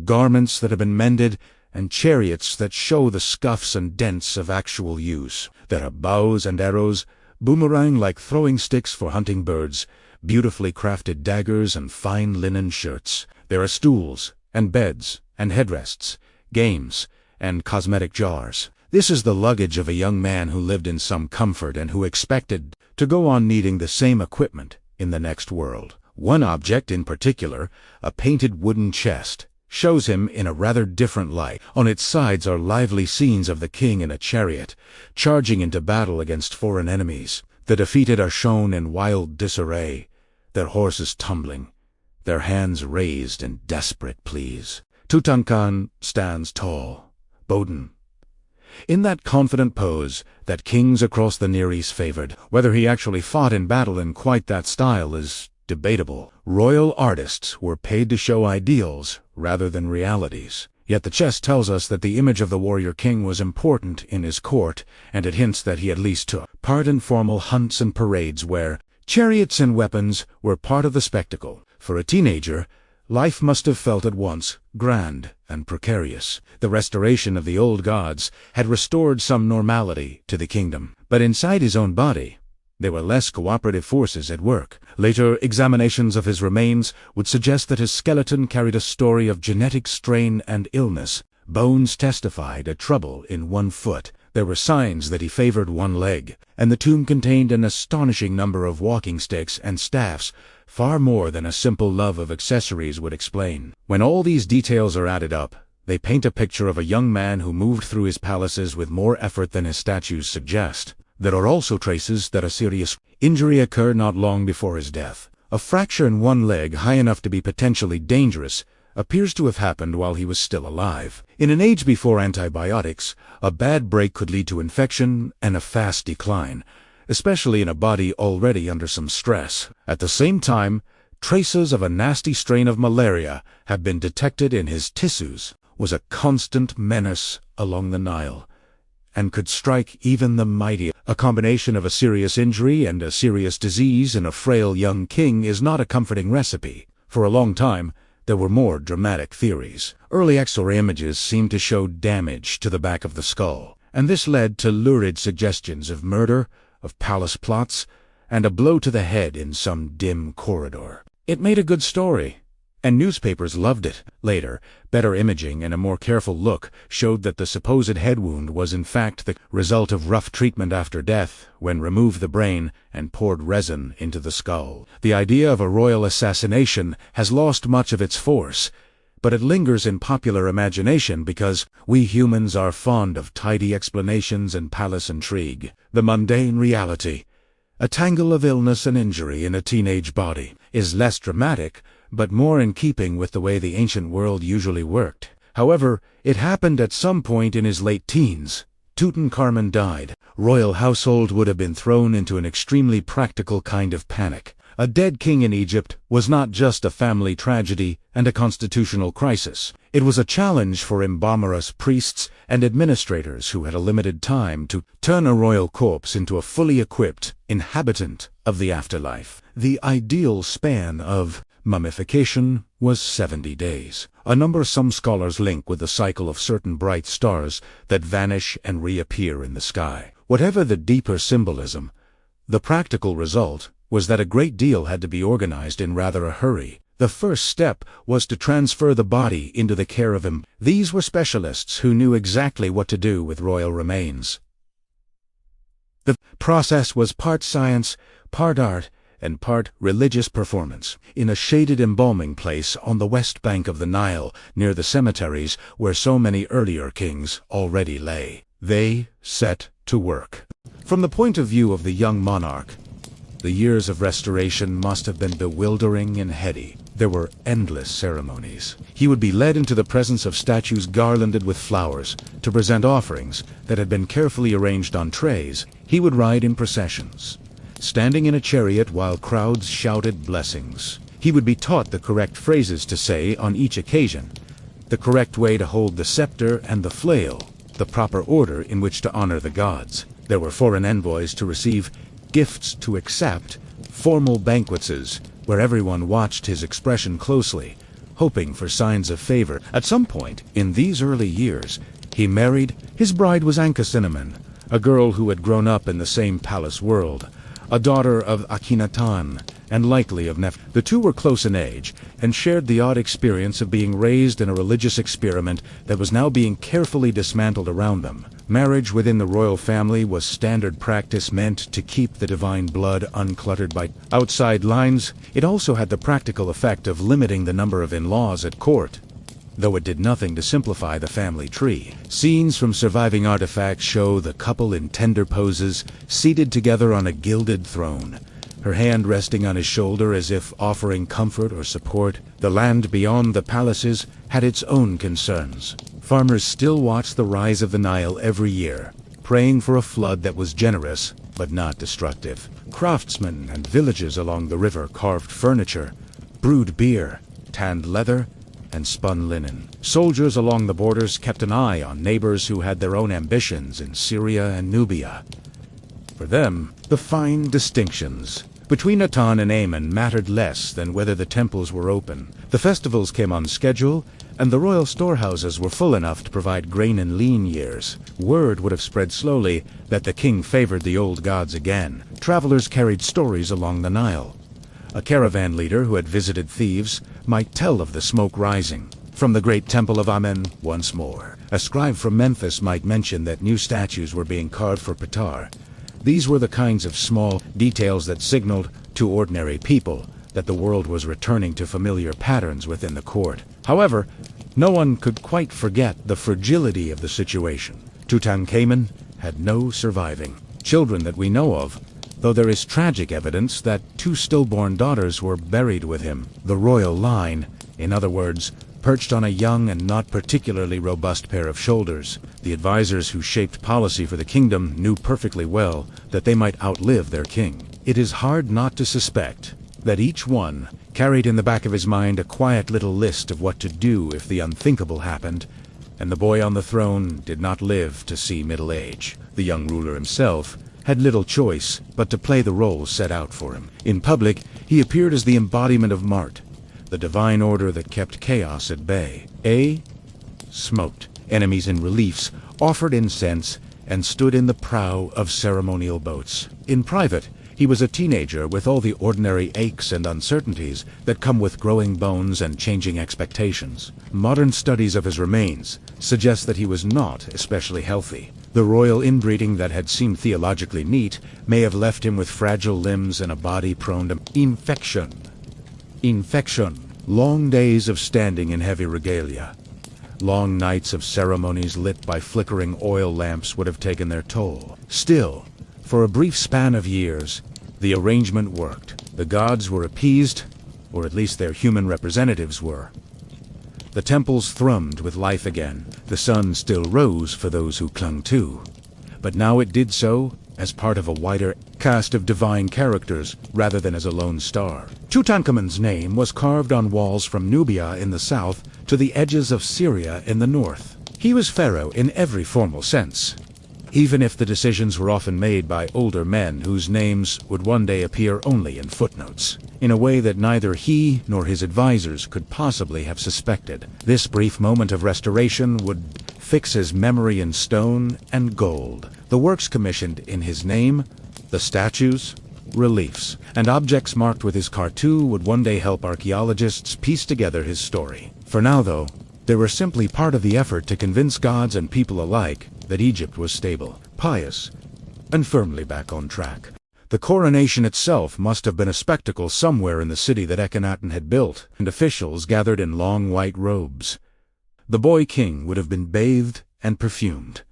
garments that have been mended, and chariots that show the scuffs and dents of actual use. There are bows and arrows, boomerang-like throwing sticks for hunting birds, beautifully crafted daggers and fine linen shirts. There are stools, and beds, and headrests, games, and cosmetic jars. This is the luggage of a young man who lived in some comfort and who expected to go on needing the same equipment in the next world. One object in particular, a painted wooden chest, shows him in a rather different light. On its sides are lively scenes of the king in a chariot, charging into battle against foreign enemies. The defeated are shown in wild disarray, their horses tumbling, their hands raised in desperate pleas. Tutankhamun stands tall, boding, in that confident pose that kings across the Near East favored. Whether he actually fought in battle in quite that style is debatable. Royal artists were paid to show ideals rather than realities. Yet the chest tells us that the image of the warrior king was important in his court, and it hints that he at least took part in formal hunts and parades where chariots and weapons were part of the spectacle. For a teenager, life must have felt at once grand and precarious. The restoration of the old gods had restored some normality to the kingdom. But inside his own body, there were less cooperative forces at work. Later examinations of his remains would suggest that his skeleton carried a story of genetic strain and illness. Bones testified a trouble in one foot. There were signs that he favored one leg, and the tomb contained an astonishing number of walking sticks and staffs, far more than a simple love of accessories would explain. When all these details are added up, they paint a picture of a young man who moved through his palaces with more effort than his statues suggest. There are also traces that a serious injury occurred not long before his death. A fracture in one leg, high enough to be potentially dangerous, appears to have happened while he was still alive. In an age before antibiotics, a bad break could lead to infection and a fast decline, especially in a body already under some stress. At the same time, traces of a nasty strain of malaria have been detected in his tissues. Was a constant menace along the Nile, and could strike even the mighty. A combination of a serious injury and a serious disease in a frail young king is not a comforting recipe. For a long time, there were more dramatic theories. Early X-ray images seemed to show damage to the back of the skull, and this led to lurid suggestions of murder, of palace plots, and a blow to the head in some dim corridor. It made a good story, and newspapers loved it. Later, better imaging and a more careful look showed that the supposed head wound was in fact the result of rough treatment after death, when removed the brain and poured resin into the skull. The idea of a royal assassination has lost much of its force, but it lingers in popular imagination because we humans are fond of tidy explanations and palace intrigue. The mundane reality, a tangle of illness and injury in a teenage body, is less dramatic, but more in keeping with the way the ancient world usually worked. However, it happened at some point in his late teens. Tutankhamun died. Royal household would have been thrown into an extremely practical kind of panic. A dead king in Egypt was not just a family tragedy and a constitutional crisis. It was a challenge for embalmerous priests and administrators who had a limited time to turn a royal corpse into a fully equipped inhabitant of the afterlife. The ideal span of mummification was 70 days, a number some scholars link with the cycle of certain bright stars that vanish and reappear in the sky. Whatever the deeper symbolism, the practical result was that a great deal had to be organized in rather a hurry. The first step was to transfer the body into the care of him. These were specialists who knew exactly what to do with royal remains. The process was part science, part art, and part religious performance. In a shaded embalming place on the west bank of the Nile, near the cemeteries where so many earlier kings already lay, they set to work. From the point of view of the young monarch, the years of restoration must have been bewildering and heady. There were endless ceremonies. He would be led into the presence of statues garlanded with flowers to present offerings that had been carefully arranged on trays. He would ride in processions, standing in a chariot while crowds shouted blessings. He would be taught the correct phrases to say on each occasion, the correct way to hold the scepter and the flail, the proper order in which to honor the gods. There were foreign envoys to receive, gifts to accept, formal banquets where everyone watched his expression closely, hoping for signs of favor. At some point in these early years, he married. His bride was Ankhesenamun, a girl who had grown up in the same palace world, a daughter of Akhenaten and likely of Nef. The two were close in age and shared the odd experience of being raised in a religious experiment that was now being carefully dismantled around them. Marriage within the royal family was standard practice meant to keep the divine blood uncluttered by outside lines. It also had the practical effect of limiting the number of in-laws at court, though it did nothing to simplify the family tree. Scenes from surviving artifacts show the couple in tender poses, seated together on a gilded throne, her hand resting on his shoulder as if offering comfort or support. The land beyond the palaces had its own concerns. Farmers still watched the rise of the Nile every year, praying for a flood that was generous but not destructive. Craftsmen and villagers along the river carved furniture, brewed beer, tanned leather, and spun linen. Soldiers along the borders kept an eye on neighbors who had their own ambitions in Syria and Nubia. For them, the fine distinctions between Atan and Amun mattered less than whether the temples were open. The festivals came on schedule, and the royal storehouses were full enough to provide grain in lean years. Word would have spread slowly that the king favored the old gods again. Travelers carried stories along the Nile. A caravan leader who had visited Thebes might tell of the smoke rising from the great temple of Amen once more. A scribe from Memphis might mention that new statues were being carved for Ptah. These were the kinds of small details that signaled to ordinary people that the world was returning to familiar patterns within the court. However, no one could quite forget the fragility of the situation. Tutankhamun had no surviving children that we know of, though there is tragic evidence that 2 stillborn daughters were buried with him. The royal line, in other words, perched on a young and not particularly robust pair of shoulders. The advisors who shaped policy for the kingdom knew perfectly well that they might outlive their king. It is hard not to suspect that each one carried in the back of his mind a quiet little list of what to do if the unthinkable happened, and the boy on the throne did not live to see middle age. The young ruler himself had little choice but to play the role set out for him. In public, he appeared as the embodiment of Mart, the divine order that kept chaos at bay. Smoked enemies in reliefs, offered incense, and stood in the prow of ceremonial boats. In private, he was a teenager with all the ordinary aches and uncertainties that come with growing bones and changing expectations. Modern studies of his remains suggest that he was not especially healthy. The royal inbreeding that had seemed theologically neat may have left him with fragile limbs and a body prone to infection. Long days of standing in heavy regalia, long nights of ceremonies lit by flickering oil lamps would have taken their toll. Still, for a brief span of years, the arrangement worked. The gods were appeased, or at least their human representatives were. The temples thrummed with life again. The sun still rose for those who clung to, but now it did so as part of a wider cast of divine characters rather than as a lone star. Tutankhamun's name was carved on walls from Nubia in the south to the edges of Syria in the north. He was pharaoh in every formal sense, even if the decisions were often made by older men whose names would one day appear only in footnotes, in a way that neither he nor his advisors could possibly have suspected. This brief moment of restoration would fix his memory in stone and gold. The works commissioned in his name, the statues, reliefs, and objects marked with his cartoon would one day help archaeologists piece together his story. For now, though, they were simply part of the effort to convince gods and people alike that Egypt was stable, pious, and firmly back on track. The coronation itself must have been a spectacle somewhere in the city that Akhenaten had built, and officials gathered in long white robes. The boy king would have been bathed and perfumed,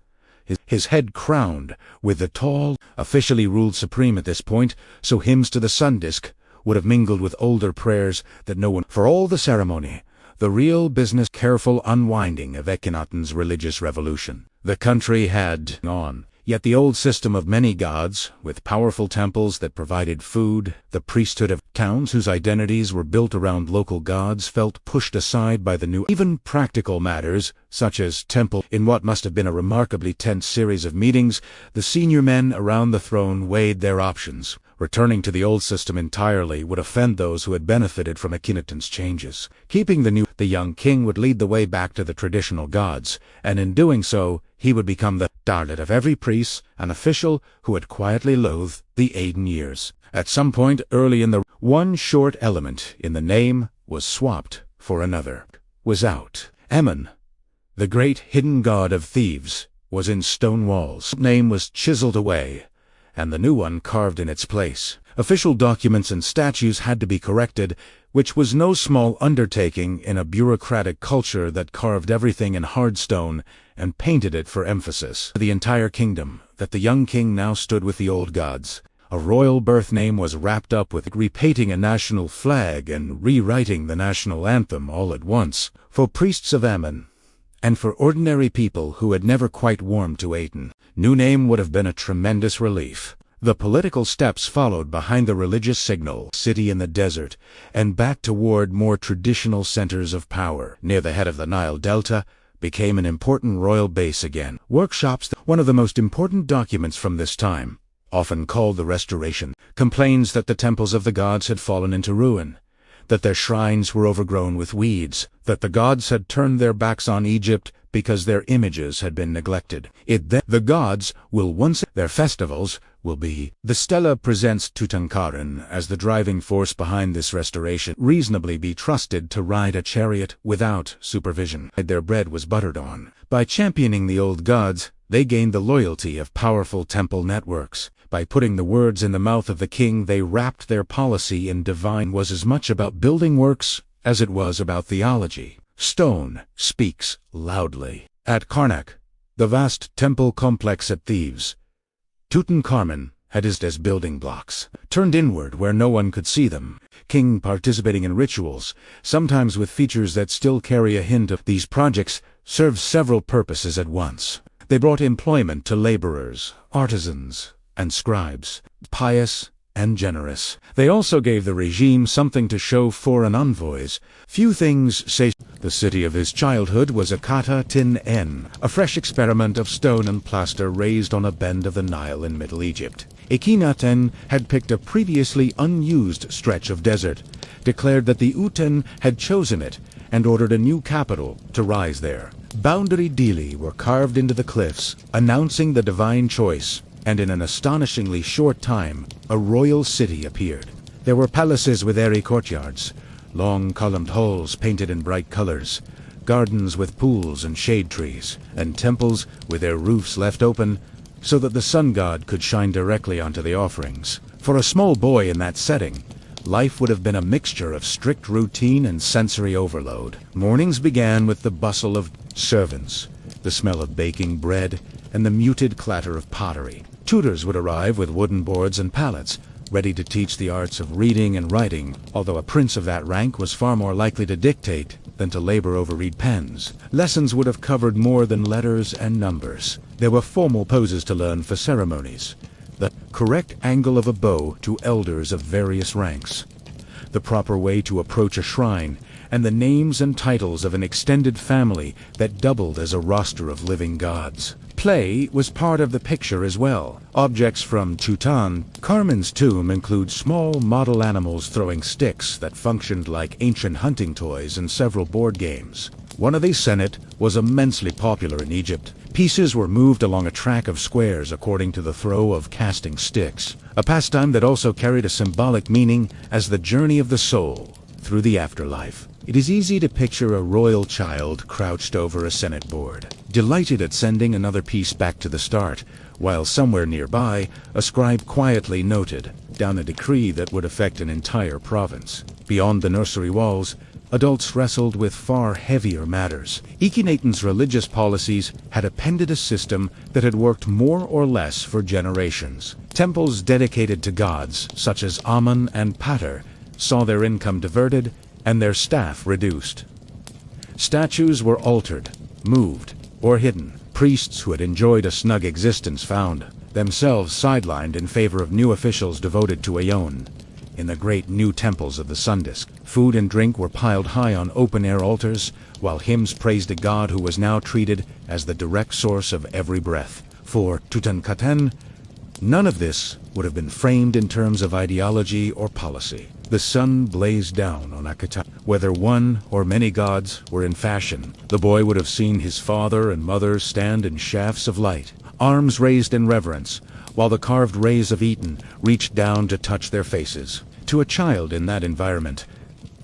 his head crowned with the tall, officially ruled supreme at this point, so hymns to the sun disk would have mingled with older prayers that no one. For all the ceremony, the real business, careful unwinding of Akhenaten's religious revolution. The country had on. Yet the old system of many gods, with powerful temples that provided food, the priesthood of towns whose identities were built around local gods, felt pushed aside by the new. Even practical matters, such as temple. In what must have been a remarkably tense series of meetings, the senior men around the throne weighed their options. Returning to the old system entirely would offend those who had benefited from Akhenaten's changes. Keeping the young king would lead the way back to the traditional gods, and in doing so, he would become the darlet of every priest and official who had quietly loathed the Aden years. At some point early in the one short element in the name was swapped for another. Was out. Amun, the great hidden god of thieves, was in stone walls. Name was chiseled away, and the new one carved in its place. Official documents and statues had to be corrected, which was no small undertaking in a bureaucratic culture that carved everything in hard stone and painted it for emphasis. The entire kingdom, that the young king now stood with the old gods. A royal birth name was wrapped up with repainting a national flag and rewriting the national anthem all at once. For priests of Amun, and for ordinary people who had never quite warmed to Aten, new name would have been a tremendous relief. The political steps followed behind the religious signal, city in the desert, and back toward more traditional centers of power. Near the head of the Nile Delta became an important royal base again. Workshops, one of the most important documents from this time, often called the Restoration, complains that the temples of the gods had fallen into ruin, that their shrines were overgrown with weeds, that the gods had turned their backs on Egypt because their images had been neglected. The gods will their festivals will be. The stela presents Tutankhamun as the driving force behind this restoration, reasonably be trusted to ride a chariot without supervision. Their bread was buttered on. By championing the old gods, they gained the loyalty of powerful temple networks. By putting the words in the mouth of the king, they wrapped their policy in divine. Was as much about building works as it was about theology. Stone speaks loudly. At Karnak, the vast temple complex at Thebes, Tutankhamun had his as building blocks, turned inward where no one could see them. King participating in rituals, sometimes with features that still carry a hint of. These projects served several purposes at once. They brought employment to laborers, artisans, and scribes, pious and generous. They also gave the regime something to show foreign envoys. Few things say. The city of his childhood was Akhenaten, a fresh experiment of stone and plaster raised on a bend of the Nile in Middle Egypt. Akhenaten had picked a previously unused stretch of desert, declared that the Uten had chosen it, and ordered a new capital to rise there. Boundary dili were carved into the cliffs, announcing the divine choice, and in an astonishingly short time, a royal city appeared. There were palaces with airy courtyards, long columned halls painted in bright colors, gardens with pools and shade trees, and temples with their roofs left open so that the sun god could shine directly onto the offerings. For a small boy in that setting, life would have been a mixture of strict routine and sensory overload. Mornings began with the bustle of servants, the smell of baking bread, and the muted clatter of pottery. Tutors would arrive with wooden boards and pallets, ready to teach the arts of reading and writing, although a prince of that rank was far more likely to dictate than to labor over reed pens. Lessons would have covered more than letters and numbers. There were formal poses to learn for ceremonies, the correct angle of a bow to elders of various ranks, the proper way to approach a shrine, and the names and titles of an extended family that doubled as a roster of living gods. Play was part of the picture as well. Objects from Tutankhamun's tomb include small model animals throwing sticks that functioned like ancient hunting toys and several board games. One of these Senate was immensely popular in Egypt. Pieces were moved along a track of squares according to the throw of casting sticks, a pastime that also carried a symbolic meaning as the journey of the soul through the afterlife. It is easy to picture a royal child crouched over a Senate board, delighted at sending another piece back to the start, while somewhere nearby, a scribe quietly noted down a decree that would affect an entire province. Beyond the nursery walls, adults wrestled with far heavier matters. Akhenaten's religious policies had appended a system that had worked more or less for generations. Temples dedicated to gods, such as Amun and Pater, saw their income diverted and their staff reduced. Statues were altered, moved, or hidden. Priests who had enjoyed a snug existence found themselves sidelined in favor of new officials devoted to Aeon. In the great new temples of the sun disk, food and drink were piled high on open-air altars, while hymns praised a god who was now treated as the direct source of every breath. For Tutankhamun, none of this would have been framed in terms of ideology or policy. The sun blazed down on Akhenaten. Whether one or many gods were in fashion, the boy would have seen his father and mother stand in shafts of light, arms raised in reverence, while the carved rays of Eden reached down to touch their faces. To a child in that environment,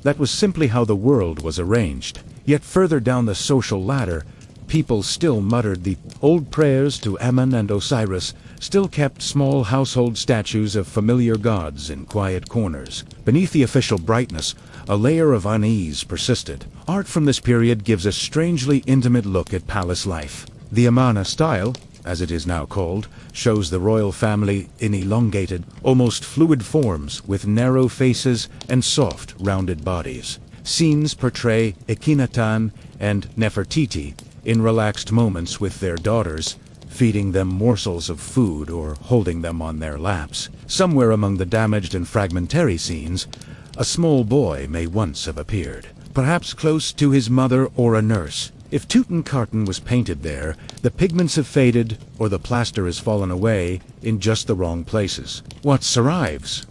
that was simply how the world was arranged. Yet further down the social ladder, people still muttered the old prayers to Amun and Osiris, still kept small household statues of familiar gods in quiet corners. Beneath the official brightness, a layer of unease persisted. Art from this period gives a strangely intimate look at palace life. The Amarna style, as it is now called, shows the royal family in elongated, almost fluid forms with narrow faces and soft, rounded bodies. Scenes portray Akhenaten and Nefertiti in relaxed moments with their daughters, feeding them morsels of food or holding them on their laps. Somewhere among the damaged and fragmentary scenes, a small boy may once have appeared, perhaps close to his mother or a nurse. If Tutankhamun was painted there, the pigments have faded or the plaster has fallen away in just the wrong places. What survives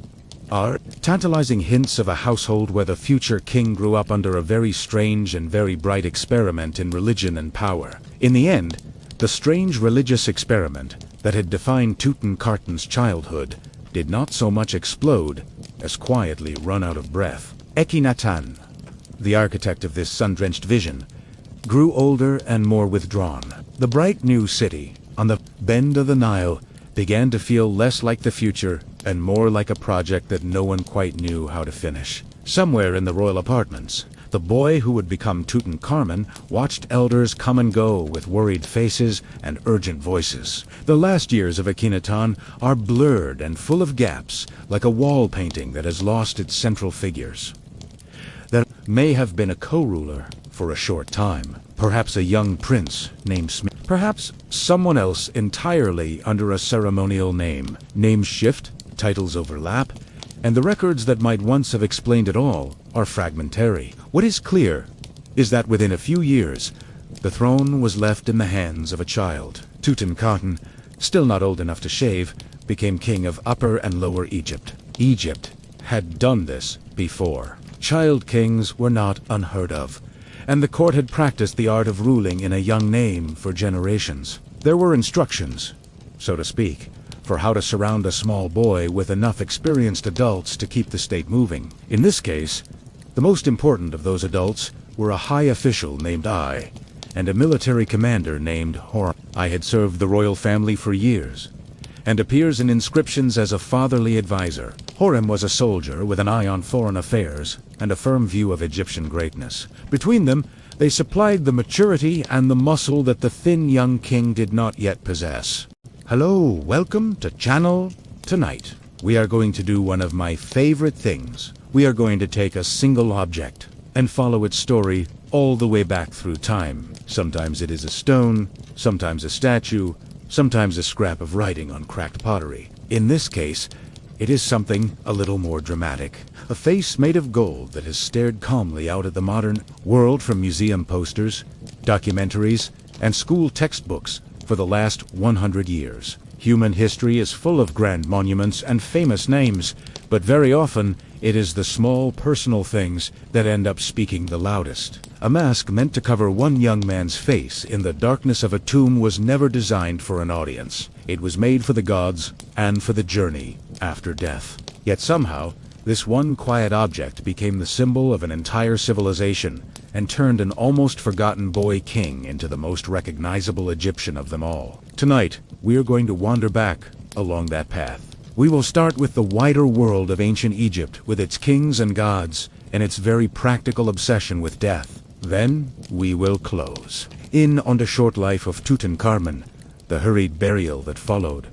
are tantalizing hints of a household where the future king grew up under a very strange and very bright experiment in religion and power. In the end, the strange religious experiment that had defined Tutankhamun's childhood did not so much explode as quietly run out of breath. Akhenaten, the architect of this sun-drenched vision, grew older and more withdrawn. The bright new city, on the bend of the Nile, began to feel less like the future and more like a project that no one quite knew how to finish. Somewhere in the royal apartments, the boy who would become Tutankhamun watched elders come and go with worried faces and urgent voices. The last years of Akhenaten are blurred and full of gaps, like a wall painting that has lost its central figures. There may have been a co-ruler for a short time, perhaps a young prince named Smith, perhaps someone else entirely under a ceremonial name. Names shift, titles overlap, and the records that might once have explained it all are fragmentary. What is clear is that within a few years, the throne was left in the hands of a child. Tutankhamun, still not old enough to shave, became king of Upper and Lower Egypt. Egypt had done this before. Child kings were not unheard of, and the court had practiced the art of ruling in a young name for generations. There were instructions, so to speak, for how to surround a small boy with enough experienced adults to keep the state moving. In this case, the most important of those adults were a high official named Ai, and a military commander named Horem. Ai had served the royal family for years, and appears in inscriptions as a fatherly advisor. Horem was a soldier with an eye on foreign affairs and a firm view of Egyptian greatness. Between them, they supplied the maturity and the muscle that the thin young king did not yet possess. Hello, welcome to Channel Tonight. We are going to do one of my favorite things. We are going to take a single object and follow its story all the way back through time. Sometimes it is a stone, sometimes a statue, sometimes a scrap of writing on cracked pottery. In this case, it is something a little more dramatic. A face made of gold that has stared calmly out at the modern world from museum posters, documentaries, and school textbooks for the last 100 years. Human history is full of grand monuments and famous names, but very often it is the small personal things that end up speaking the loudest. A mask meant to cover one young man's face in the darkness of a tomb was never designed for an audience. It was made for the gods and for the journey after death. Yet somehow, this one quiet object became the symbol of an entire civilization and turned an almost forgotten boy king into the most recognizable Egyptian of them all. Tonight, we are going to wander back along that path. We will start with the wider world of ancient Egypt, with its kings and gods, and its very practical obsession with death. Then, we will close in on the short life of Tutankhamun, the hurried burial that followed,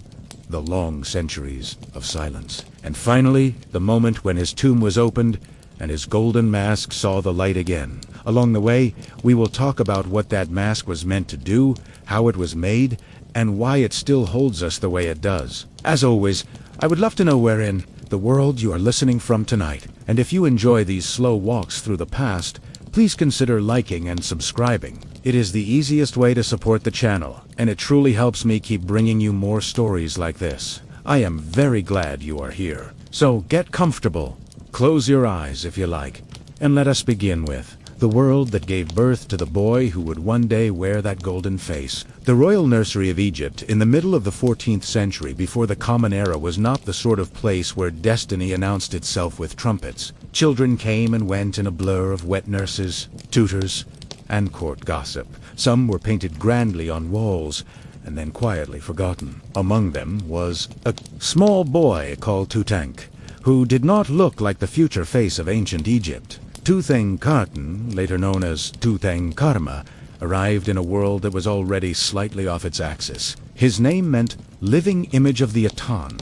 the long centuries of silence, and finally, the moment when his tomb was opened and his golden mask saw the light again. Along the way, we will talk about what that mask was meant to do, how it was made, and why it still holds us the way it does. As always, I would love to know where in the world you are listening from tonight, and if you enjoy these slow walks through the past, please consider liking and subscribing. It is the easiest way to support the channel, and it truly helps me keep bringing you more stories like this. I am very glad you are here. So get comfortable, close your eyes if you like, and let us begin with the world that gave birth to the boy who would one day wear that golden face. The royal nursery of Egypt, in the middle of the 14th century before the Common Era, was not the sort of place where destiny announced itself with trumpets. Children came and went in a blur of wet nurses, tutors, and court gossip. Some were painted grandly on walls, and then quietly forgotten. Among them was a small boy called Tutankhamun, who did not look like the future face of ancient Egypt. Tutankhamun, later known as Tutankhamun, arrived in a world that was already slightly off its axis. His name meant living image of the Aton,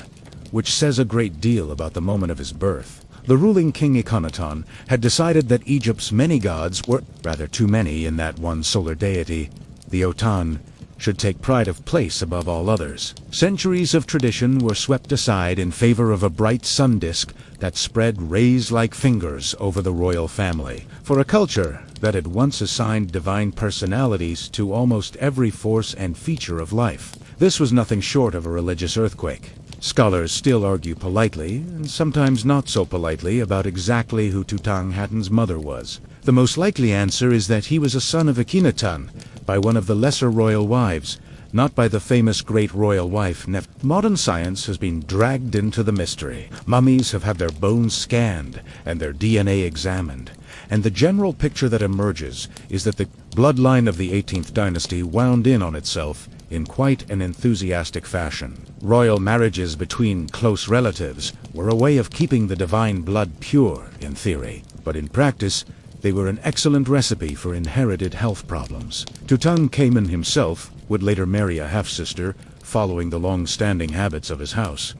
which says a great deal about the moment of his birth. The ruling king Akhenaton had decided that Egypt's many gods were rather too many in that one solar deity. The Aton should take pride of place above all others. Centuries of tradition were swept aside in favor of a bright sun disk that spread rays like fingers over the royal family. For a culture that had once assigned divine personalities to almost every force and feature of life, this was nothing short of a religious earthquake. Scholars still argue politely, and sometimes not so politely, about exactly who Tutankhamun's mother was. The most likely answer is that he was a son of Akhenaton, by one of the lesser royal wives, not by the famous great royal wife Nef. Modern science has been dragged into the mystery. Mummies have had their bones scanned and their DNA examined, and the general picture that emerges is that the bloodline of the 18th dynasty wound in on itself in quite an enthusiastic fashion. Royal marriages between close relatives were a way of keeping the divine blood pure in theory, but in practice, they were an excellent recipe for inherited health problems. Tutankhamun himself would later marry a half-sister, following the long-standing habits of his house.